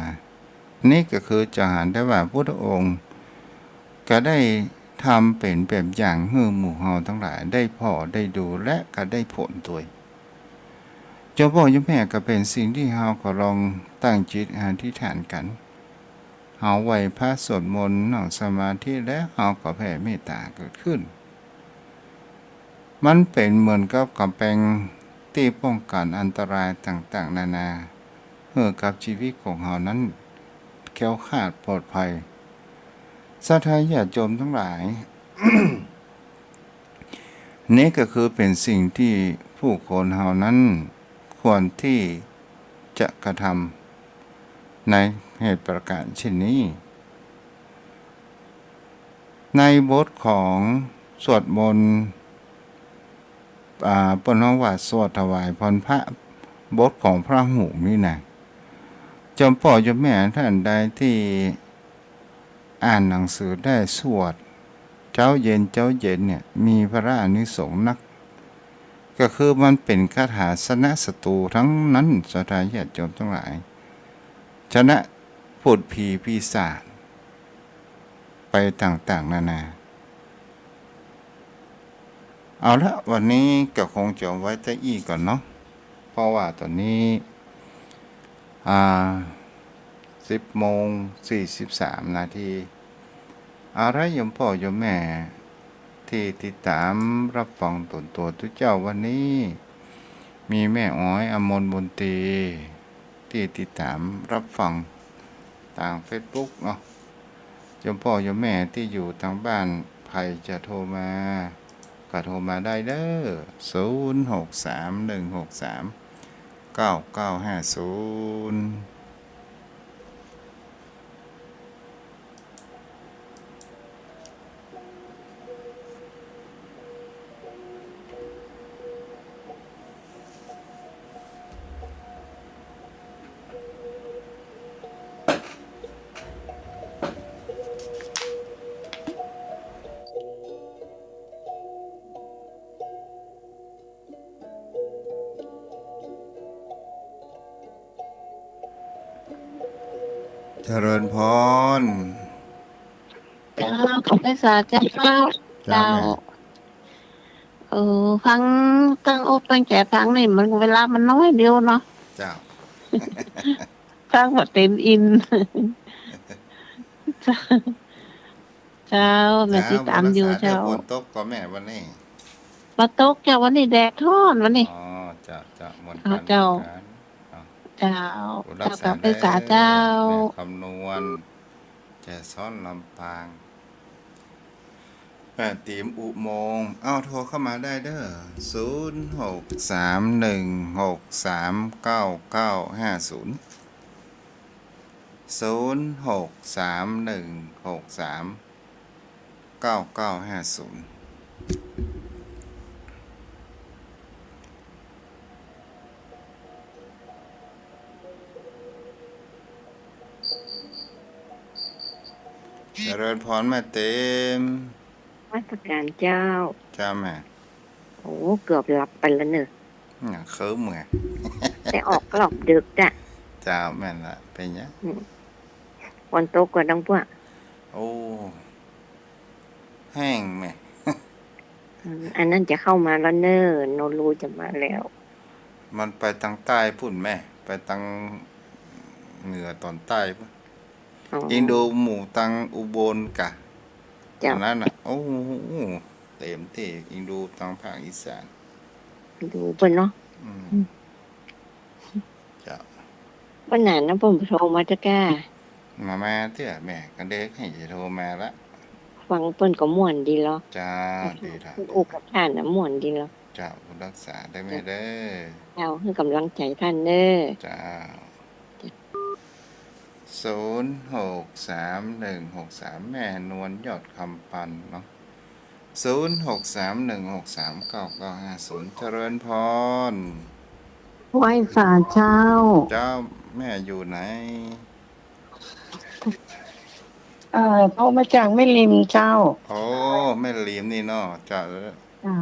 นี่ก็คือจะหาได้ว่าพระองค์ก็ได้ทำเป็นแบบอย่างให้หมู่เฮาทั้งหลายได้พอได้ดูและก็ได้ผลตัวเจ้าพ่อเจ้าแม่ก็เป็นสิ่งที่เฮาก็ลองตั้งจิตอธิษฐานกันเฮาไหว้พระสวดมนต์นั่งสมาธิและเฮาก็แผ่เมตตาเกิดขึ้นมันเป็นเหมือนกับกำแพงที่ป้องกันอันตรายต่างๆนานาเพื่อกับชีวิตของเฮานั้นแคล้วคลาดปลอดภัยศรัทธาญาติโยมทั้งหลาย นี่ก็คือเป็นสิ่งที่ผู้คนเฮานั้นควรที่จะกระทำในเหตุประการเช่นนี้ในบทของสวดมนต์ปนวัตรสวดถวายพรพระบทของพระหูนี่นะเจ้าพ่อเจ้าแม่ท่านใดที่อ่านหนังสือได้สวดเจ้าเย็นเนี่ยมีพระอานิสงส์นักก็คือมันเป็นคาถาชนะศัตรูทั้งนั้นศรัทธาญาติโยมทั้งหลายชนะพูดผีปีศาจไปต่างๆนานาเอาละวันนี้ก็คงจะไว้แต่อีกก่อนเนาะเพราะว่าตอนนี้10:43 นาทีอะไรโยมพ่อโยมแม่ที่ติดตามรับฟังตนตัวทุกเจ้าวันนี้มีแม่อ้อยอมรบุญตรีที่ติดตามรับฟังทาง Facebook เนาะโยมพ่อโยมแม่ที่อยู่ทางบ้านใครจะโทรมาก็โทรมาได้เด้อ0631639950เจริญพรเจ้าขอบพระศาสเจ้าจ้า เจ้า แม่ ฟังตั้งอกตั้งใจฟังนี่มันเวลามันน้อยเดียวเนาะ เจ้า ฟังหมดเต็มอิน เจ้าแม่ เจ้า ติด บ ตาม รัก อยู่ ษาเด้อ เจ้า ฝนตกก็แม่วันนี้ ปะตกเจ้าวันนี้แดดร้อนวันนี้ อ๋อจะเหมือน เอา กัน เจ้า เหมือนกันเอา เจ้า รั เจ้าก ข ษา อบพระ เด้อ ศาสเจ้า แม่คำนวณจะซ้อนลำปางแม่ตีมอุโมงค์เอาโทรเข้ามาได้เด้อ0631639950 0631639950 เจริญพรแม่เต็มมาตรการเจ้า จ้าแม่ โอ้เกือบหลับไปแล้วเนอะ เนี่ยเคิมไง แต่ออกกรอบดึกอ่ะ จ้าแม่นละเป็นยัง วันโตกว่าดังพวก โอ้แห้งแม่ อันนั้นจะเข้ามาแล้วเนอะโนรูจะมาแล้ว มันไปทางใต้พุ่นแม่ ไปทางเหนือตอนใต้พุ่น อ๋อ อินโดหมู่ทางอุบลกะ เจ้า อันนั้นน่ะโอ้โหเต็มที่อินโดทางภาคอีสาน ดูเพิ่นเนาะ จ้า วันนั้นนะผมโทรมาจะกล้า มาเตี้ยแม่กันเด็กให้จะโทรมาละ ฟังเปิ้นก็ม่วนดีแล้ว จ้าดีละ อุกกับท่านนะม่วนดีแล้ว จ้ารักษาได้ไหมเด้อ เอาให้กำลังใจท่านเด้อ จ้า063163แม่นวลยอดคำปันเนาะ0631639950เจริญพร ไหว้สาเจ้า เจ้าแม่อยู่ไหน โทรมาจากแม่ริมเจ้า โอ้แม่ลีมนี่เนาะจ้า เจ้า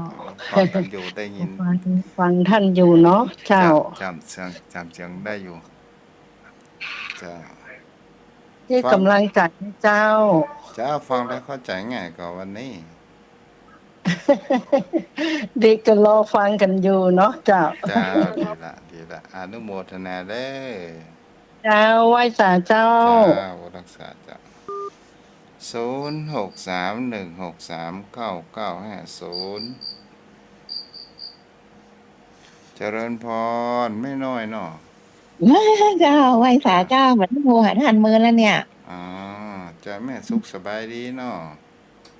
ฟังกันอยู่ได้ยิน ฟังท่านอยู่เนาะเจ้า จำเสียงได้อยู่จ้า ที่กำลังใจให้เจ้า จ้าฟังได้เข้าใจง่ายกว่าวันนี้ เด็กก็รอฟังกันอยู่เนาะเจ้า จ้าดีละอนุโมทนาเด้อ เจ้าไหว้สาเจ้า จ้ารักษาจ้า0631639950เจริญพรไม่น้อยเนาะ เจ้าไหว้สาเจ้าเหมือนโทรหาท่านมือแล้วเนี่ย อ๋อจ้าแม่สุขสบายดีเนาะ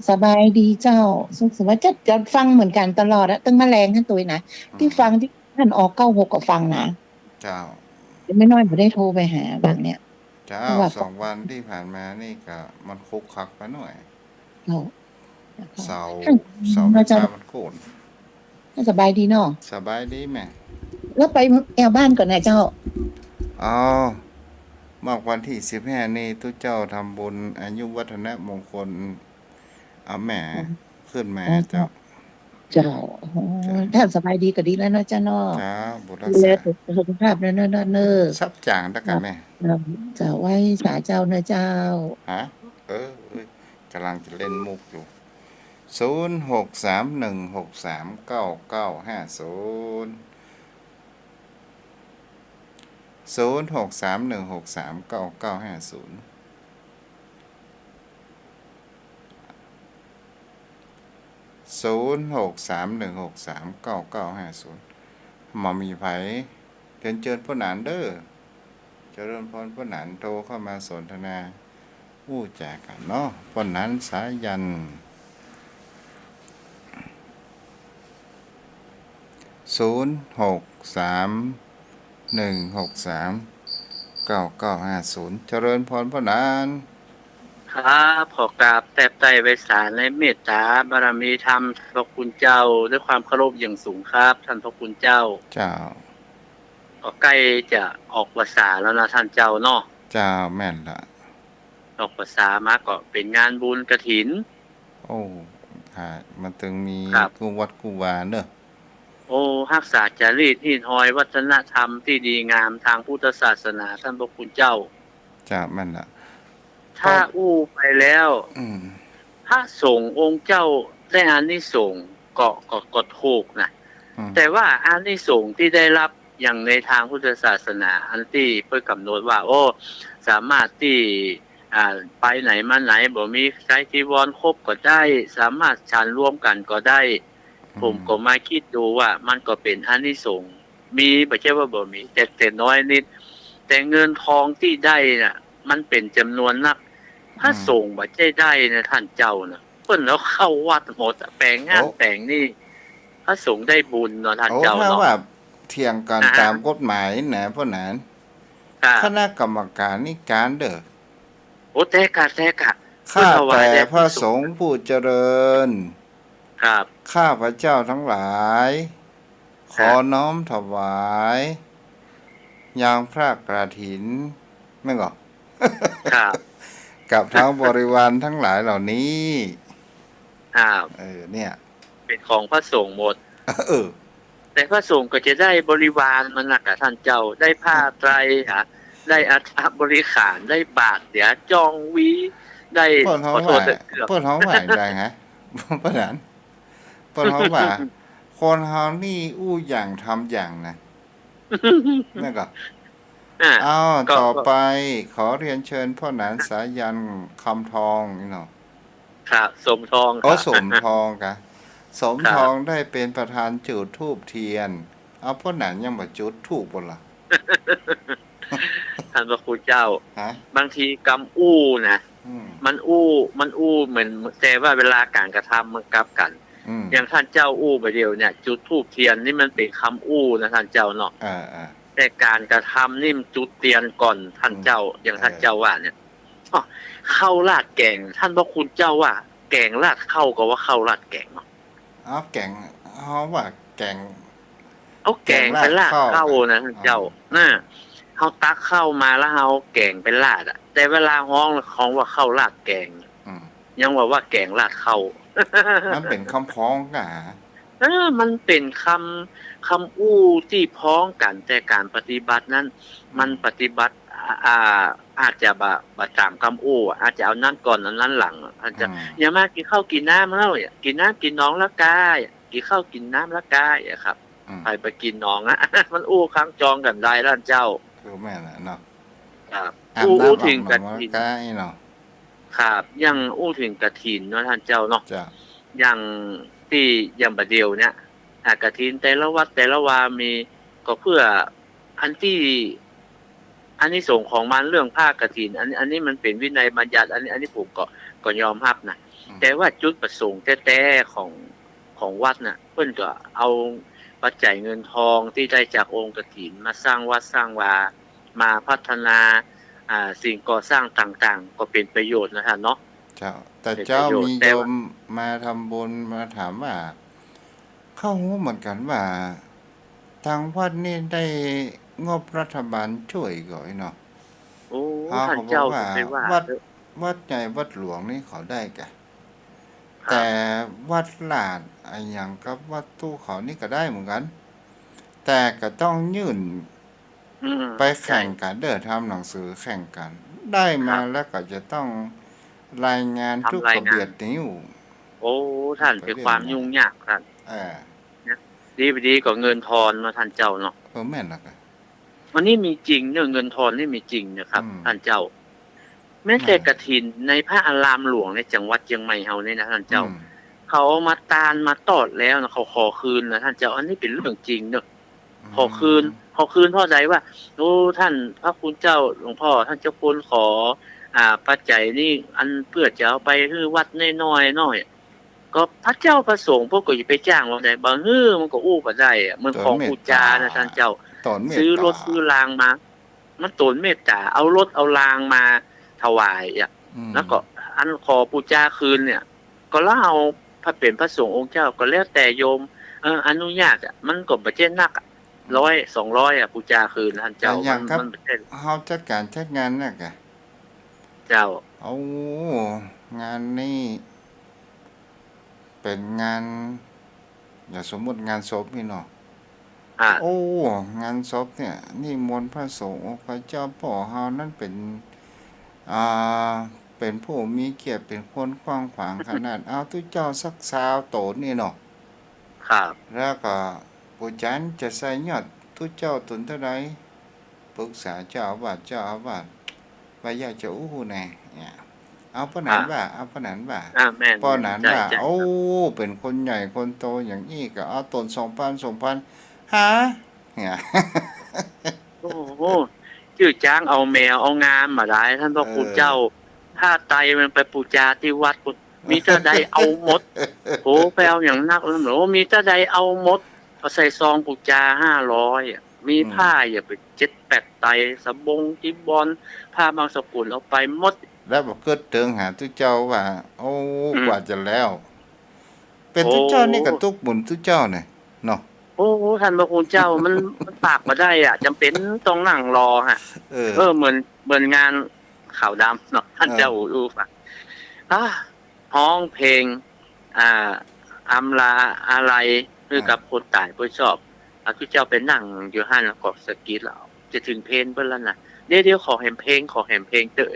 สบายดีเจ้าสุขสบายจะฟังเหมือนกันตลอดอะตั้งแมลงท่านตัวนะที่ฟังที่ท่านออก96ก็ฟังนะ เจ้า ไม่น้อยไม่ได้โทรไปหาบางเนี่ย เจ้า เพราะว่า 2 วันที่ผ่านมานี่ก็มันคุกคักไปหน่อย เรา เสา เรา ร์ จะ ตามันโกน สบายดีเนาะ สบายดีแม่ แล้วไปแอวบ้านก่อนนะเจ้า อ๋อมอกวันที่15นี่ทุกเจ้าทำบุญอายุวัฒนมงคลเอาแหม่ขึ้นมาเจ้า เจ้าท่านสบายดีก็ดีแล้วนะเจ้าเนาะ จ้าบุรัก ดูแล ษา สุขภาพเนอะ ซับจางตะกันแม่ จะไหว้สาเจ้านะเจ้า ฮะเอ้ยกำลังจะเล่นมุกอยู่0631639950 0631639950มามีไผเรียนเชิญพ่อหนานเด้อเจริญพรพ่อหนานโทรเข้ามาสนทนาอู้แจกกันเนาะพ่อหนานสายัน0631639950เจริญพรพ่อหนาน ครับขอกราบแทบใจไวสารและเมตตาบารมีธรรมพระคุณเจ้าด้วยความเคารพอย่างสูงครับท่านพระคุณเจ้า เจ้า ก็ใกล้จะออกพรรษาแล้วนะท่านเจ้าเนาะ เจ้าแม่นละ ออกพรรษามาก็เป็นงานบุญกฐิน โอ้ค่ะมันถึงมี ครับ กูวัดกูวาเนอะ โอ้รักษาจารีตหินหอยวัฒนธรรมที่ดีงามทางพุทธศาสนาท่านพระคุณเจ้า เจ้าแม่นละ ถ้าอู้ไปแล้ว พระสงฆ์องค์เจ้าได้อานิสงส์ก็ถูกนะ แต่ว่าอานิสงส์ที่ได้รับอย่างในทางพุทธศาสนาอันที่เพื่อกำหนดว่า โอ้สามารถที่ไปไหนมาไหนบ่มีใช้จีวรครบก็ได้ สามารถฉันร่วมกันก็ได้ ผมก็มาคิดดูว่ามันก็เป็นอานิสงส์มีไม่ใช่ว่าบ่มีแต่น้อยนิด แต่เงินทองที่ได้น่ะ มันเป็นจำนวนนักพระสงฆ์บ่ใช่ได้นะท่านเจ้านะเพิ่นแล้วเข้าวัดหมดแปลงงานแต่งนี่พระสงฆ์ได้บุญเนาะท่าน โอ้ เจ้า ถ้า เนาะ ว่าเที่ยงกัน อ่าฮะ ตามกฎหมายนะพ่อหนาน ค่ะ คณะกรรมการนี่การเด้อ โอ้แท้กะ ข้า ถวาย แต่ แด่ พระสงฆ์ผู้เจริญ ครับ ข้าพระเจ้าทั้งหลาย ขอน้อมถวายยางพระกฐินไม่งอก ครับ กับทั้งบริวารทั้งหลายเหล่านี้ เนี่ย เป็นของพระสงฆ์หมด อ แต่พระสงฆ์ก็จะได้บริวารมันน่ะกับท่านเจ้าได้ผ้าไตรได้อัฐบริขารได้บาทเดี๋ยวจองวีได้ เปิ้นเฮาว่าเปิ้นเฮาว่าได้ไงปะนั้นเปิ้นเฮาว่าคนเฮานี่อู้อย่างทำอย่างนะนั่นก็ต่อไปขอเรียนเชิญพ่อหนานสายันคำทองนี่เนาะครับสมทองสมทองกะสมทองได้เป็นประธานจุดธูปเทียนเอาพ่อหนานยังบ่จุดธูปบ่ล่ะท่านพระครูเจ้าบางทีกรรมอู้นะมันอู้เหมือนแต่ว่าเวลาการกระทำมันกลับกันอย่างท่านเจ้าอู้ไปเดียวเนี่ยจุดธูปเทียนนี่มันเป็นคำอู้นะท่านเจ้าเนาะแต่การกระทำนี่จุดเทียนก่อนท่านเจ้าอย่างท่านเจ้าว่าเนี่ยเข้าราดแกงท่านพระคุณเจ้าว่าแกงราดเข้าก็ว่าเข้าราดแกงเนาะแกงเฮาว่าแกงเอาแกงไปราดเข้านะท่านเจ้าน่ะเฮาตักเข้ามาแล้วเฮาแกงไปราดอ่ะแต่เวลาฮ้องของว่าเข้าราดแกงยังว่าแกงราดเข้ามันเป็นคำพ้องกะมันเป็นคำอู้ที่พ้องกันแต่การปฏิบัตินั้นมันปฏิบัติอาจจะบ่ตามคำอู้อาจจะเอานั่นก่อนเอานั้นหลังอาจจะอย่ามากินข้าวกินน้ำแล้วกินน้ำกินน้องละกายกินข้าวกินน้ำละกายครับไปกินน้องนะมันอู้ค้างจองกันได้ท่านเจ้าคือแม่น่ะเนาะครับอู้ถึงกฐินเนาะครับยังอู้ถึงกฐินเนาะท่านเจ้าเนาะอย่างที่อย่างประเดียวเนี่ยกฐินแต่ละวัดแต่ละวามีก็เพื่ออันนี้ส่งของมันเรื่องผ้ากฐินอันนี้มันเป็นวินัยบัญญัติอันนี้ผมก็ยอมรับนะแต่ว่าจุดประสงค์แท้ๆของวัดน่ะเพิ่นก็เอาปัจจัยเงินทองที่ได้จากองค์กฐินมาสร้างวัดสร้างวามาพัฒนาสิ่งก่อสร้างต่างๆก็เป็นประโยชน์นะท่านเนาะเจ้าแต่เจ้ามีโยมมาทำบุญมาถามว่าเข้าหูเหมือนกันว่าทางวัดนี่ได้งบรัฐบาลช่วยก่อยเนาะโอ้ท่านเจ้าเป็นว่าวัดใหญ่วัดหลวงนี่เขาได้แกแต่วัดลาดอย่างกับวัดตู้เขานี่ก็ได้เหมือนกันแต่ก็ต้องยื่นไปแข่งกันทำหนังสือแข่งกันได้มาแล้วก็จะต้องรายงานทุกระเบียดนิ้วโอ้ท่านเป็นความยุ่งยากท่านดีกว่าเงินทอนมาท่านเจ้าเนาะแม่นล่ะก็วันนี้มีจริงเรื่องเงินทอนนี่มีจริงนะครับท่านเจ้าแม้แต่กฐินในพระอารามหลวงในจังหวัดเชียงใหม่เฮานี่นะท่านเจ้าเขามาตานมาตอดแล้วนะเขาขอคืนนะท่านเจ้าอันนี้เป็นเรื่องจริงเนอะขอคืนพ่อใจว่าโอ้ท่านพระคุณเจ้าหลวงพ่อท่านเจ้าคุณขอปัจจัยนี่อันเพื่อจะเอาไปคือวัดน้อยก็พระเจ้าประสงค์พวกก็อย่าไปจ้างว่าได้บางมันก็อู้บ่ได้อ่ะมันของปูจานะท่านเจ้าซื้อรถซื้อรางมามันตนเมตตาเอารถเอารางมาถวายอ่ะแล้วก็อันขอปูจาคืนเนี่ยก็แล้วเอาพระเป็นพระสงฆ์องค์เจ้าก็แล้วแต่โยมอนุญาตอ่ะมันก็บ่ใช่นัก100 200ปูจาคืนท่านเจ้ามันบ่ใช่เฮาจัดการจัดงานน่ะกะเจ้าเอางานนี้เป็นงานอย่าสมมุติงานศพนี่เนาะโอ้งานศพเนี่ยนี่มนต์พระสงฆ์พระเจ้าพ่อเฮานั้นเป็นผู้มีเกียรติเป็นคนกว้างขวางขนาดเอาทุกเจ้าสัก20โตนนี่เนาะครับแล้วก็ผู้จันจะใส่ยอดทุกเจ้าตนเท่าใดปรึกษาเจ้าอาวาสว่าอยากจะอู้แน่เนี่ยเอาปะนั้นว่าปะนั้นว่าโอ้เป็นคนใหญ่คนโตอย่างนี้ก็เอาตน 2,000 ฮะเนี่ยโอ้โหชื่อจ้างเอาแมวเอางามมาได้ท่านพระคุณเจ้าถ้าไตมันไปปูจาที่วัดมีเจ้าใดเอาหมดโหไปเอาอย่างนักแล้วโหมีเจ้าใดเอาหมดเอาใส่ซองปูจา500มีผ้าอย่าไป7-8ไตสบงจีบอลผ้าบางสกุลเอาไปหมดแล้วบอกเกิดเถิงหาทุกเจ้าว่าโอ้กว่าจะแล้วเป็นทุกเจ้านี่ก็ตุกบุญทุกเจ้าเนี่ยเนาะโอ้ท่านพระคุณเจ้ามันปากมาได้อ่ะจำเป็นต้องนั่งรอฮะเหมือนงาน ขาวดำเนาะท่านเจ้าอูฟังห้องเพลงอำลาอะไรคือกับคนตายผู้ชอบคือเจ้าไปนั่งอยู่ห้านแล้วก็สกีแล้วจะถึงเพลงเบิ่แล้วนะเดี๋ยวขอแหมเพลงเตอ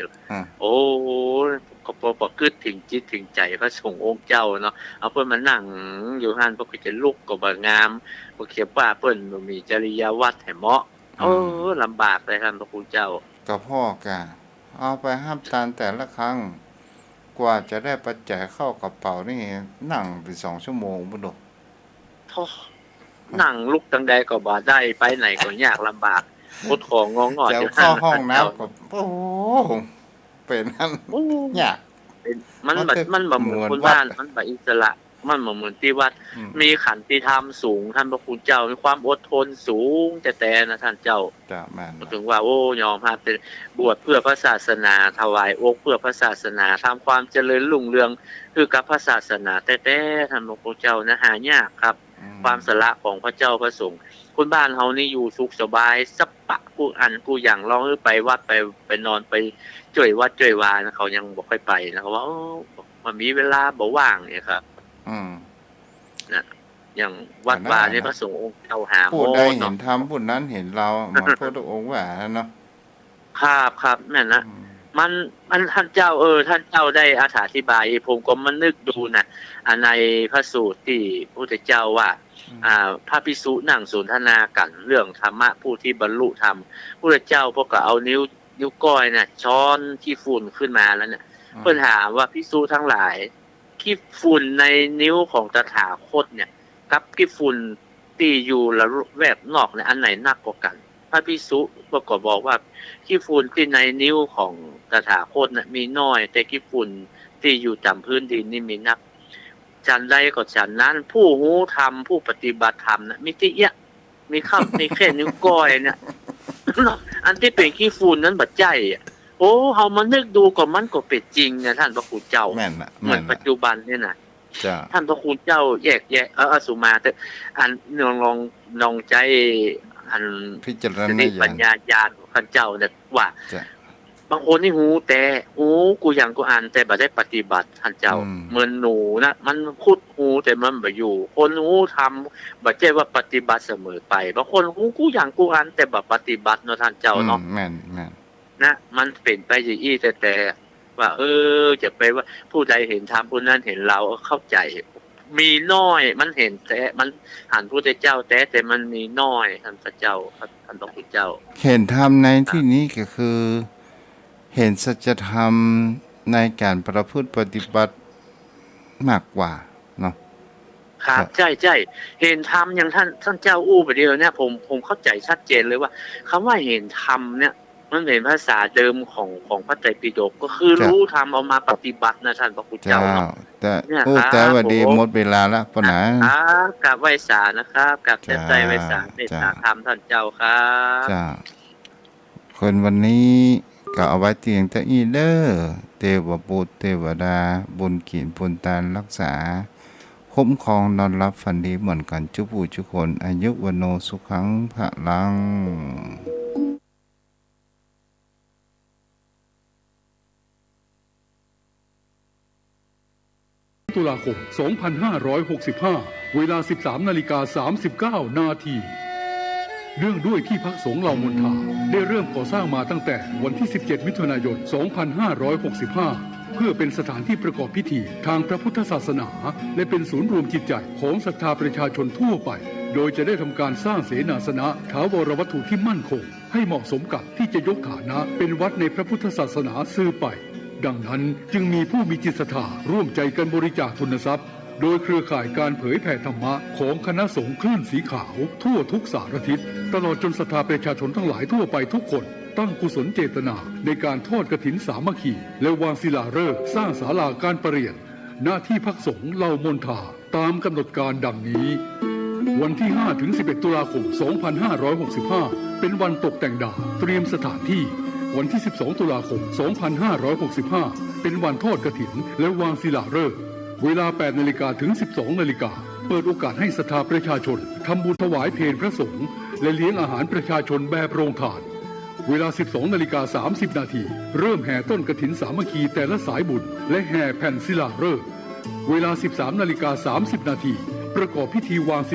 โอ้ก็บ่กึดถึงจิตถึงใจพระสงฆ์องค์เจ้าเนาะเอาเพิ่นมานั่งอยู่ห้านเพิ่นก็จะลุกก็บ่งามบ่เขียบว่าเพิ่นบ่มีจริยวัตรให้เหมาะลำบากเลยท่านพระคุณเจ้าก็พ่อกะเอาไปห้ามทานแต่ละครั้งกว่าจะได้ปัจจัยเข้ากระเป๋านี่นั่งไป2 ชั่วโมงพุ่นดอกนั่งลุกจังใดก็บ่ได้ไปไหนก็ยากลำบากกดของงอๆจะเข้าห้องน้ำก็โอ้เป็นนั่นยากมันบ่เหมือนคนบ้านมันบ่อิสระมันบ่เหมือนที่วัดมีขันติธรรมสูงท่านพระคุณเจ้ามีความอดทนสูงแต่นะท่านเจ้าถึงว่าโอ้ยอมรับเป็นบวชเพื่อพระศาสนาถวายอกเพื่อพระศาสนาทำความเจริญรุ่งเรืองคือกับพระศาสนาแต่ท่านพระคุณเจ้านะหายากครับความสละของพระเจ้าพระสงฆ์คนบ้านเฮานี่อยู่สุขสบายสัปปะกูอันกูอย่างร้องไปวัดไปนอนไปจ่วยวัดจ่วยวานะเขายังบ่ค่อยไปนะเขาว่ามันมีเวลาบ่ว่างเนี่ยครับนะอย่างวัดวานี่พระสงฆ์องค์เจ้าหาโมได้เห็นธรรมผู้นั้นเห็นเรามาพระองค์ว่าเนาะครับแม่นนะมันท่านเจ้าท่านเจ้าได้อธิบายผมก็มานึกดูนะในพระสูตรที่พระพุทธเจ้าว่าพระภิกษุนั่งสนทนากันเรื่องธรรมะผู้ที่บรรลุธรรมพระพุทธเจ้าพวกก็เอานิ้วก้อยน่ะช้อนขี้ฝุ่นขึ้นมาแล้วเนี่ยเพิ่นถามว่าภิกษุทั้งหลายขี้ฝุ่นในนิ้วของตถาคตเนี่ยกับขี้ฝุ่นที่อยู่ละแวกนอกเนี่ยอันไหนหนักกว่ากันพระภิกษุก็บอกว่าขี้ฝุ่นที่ในนิ้วของตถาคตน่ะมีน้อยแต่ขี้ฝุ่นที่อยู่ตามพื้นดินนี่มีนักฉันใดก็ฉันนั้นผู้รู้ธรรมผู้ปฏิบัติธรรมน่ะมีติยะมีคำมีแค่นิ้วก้อยเนี่ยอันที่เป็นขี้ฝุ่นนั้นบัดใจโอ้เฮามานึกดูก็มันก็เป็นจริงนะท่านพระคุณเจ้าเหมือนปัจจุบันเนี่ยนะท่านพระคุณเจ้าแยกสุมาแต่อันลองใจอันพิจารณาปัญญาญาณของท่านเจ้าเนี่ยว่าบางคนนี่หูแต่กูอย่างกูอ่านแต่บ่ได้ปฏิบัติท่านเจ้าเหมือนหนูนะมันพูดหูแต่มันบ่อยู่คนหูทำบ่ใช่ว่าปฏิบัติเสมอไปบางคนหูกูอย่างกูอ่านแต่บ่ปฏิบัติเนาะท่านเจ้าเนาะแม่นนะมันเป็นไปอย่างอี้แต่ว่าจะไปว่าผู้ใดเห็นธรรมผู้นั้นเห็นเราเข้าใจมีน้อยมันเห็นแต่มันหันพระพุทธเจ้าแต่มันมีน้อยท่านพระเจ้าท่านพระพุทธเจ้าเห็นธรรมในที่นี้ก็คือเห็นสัจธรรมในการประพฤติปฏิบัติมากกว่าเนาะครับใช่เห็นธรรมอย่างท่านเจ้าอู้ไปเดียวเนี่ยผมเข้าใจชัดเจนเลยว่าคำว่าเห็นธรรมเนี่ยมันเป็นภาษาเดิมของพระไตรปิฎกก็คือรู้ธรรมเอามาปฏิบัตินะท่านพระคุณเจ้าเนาะแต่ว่าดีหมดเวลาแล้วปะหนากับไวสานะครับกับใจไวสาเมตตาธรรมท่านเจ้าครับจ้าคนวันนี้ก็เอาไว้เตียงตะอีเด้อเทวบุตรเทวดาบุญกินปุญตานรักษาคุ้มครองนอนรับฝันดีเหมือนกันทุกผู้ทุกคนอายุวโนสุขังพลังตุลาคม 2565 เวลา 13:39 นาทีเรื่องด้วยที่พักสงฆ์เหล่ามนทาได้เริ่มก่อสร้างมาตั้งแต่วันที่ 17 มิถุนายน 2565 เพื่อเป็นสถานที่ประกอบพิธีทางพระพุทธศาสนาและเป็นศูนย์รวมจิตใจของศรัทธาประชาชนทั่วไปโดยจะได้ทำการสร้างเสนาสนะถาวรวัตถุที่มั่นคงให้เหมาะสมกับที่จะยกฐานะเป็นวัดในพระพุทธศาสนาสืบไปดังนั้นจึงมีผู้มีจิตศรัทธาร่วมใจกันบริจาคทุนทรัพย์โดยเครือข่ายการเผยแผ่ธรรมะของคณะสงฆ์คลื่นสีขาวทั่วทุกสารทิศตลอดจนศรัทธาประชาชนทั้งหลายทั่วไปทุกคนตั้งกุศลเจตนาในการทอดกฐินสามัคคีและวางศิลาฤกษ์สร้างศาลาการประเรียนณที่พักสงฆ์เหล่ามนทาตามกำหนดการดังนี้วันที่ 5-11 ตุลาคม 2565 เป็นวันตกแต่งดาวเตรียมสถานที่วันที่ 12 ตุลาคม 2565 เป็นวันทอดกฐินและวางศิลาฤกษ์เวลา 8 นาฬิกาถึง 12 นาฬิกาเปิดโอกาสให้ศรัทธาประชาชนทำบุญถวายเพลพระสงฆ์และเลี้ยงอาหารประชาชนแบบโรงทาน เวลา 12:30 นาทีเริ่มแห่ต้นกฐินสามัคคีแต่ละสายบุญและแห่แผ่นศิลาฤกษ์เวลา 13:30 นาทีประกอบพิธีวางศิ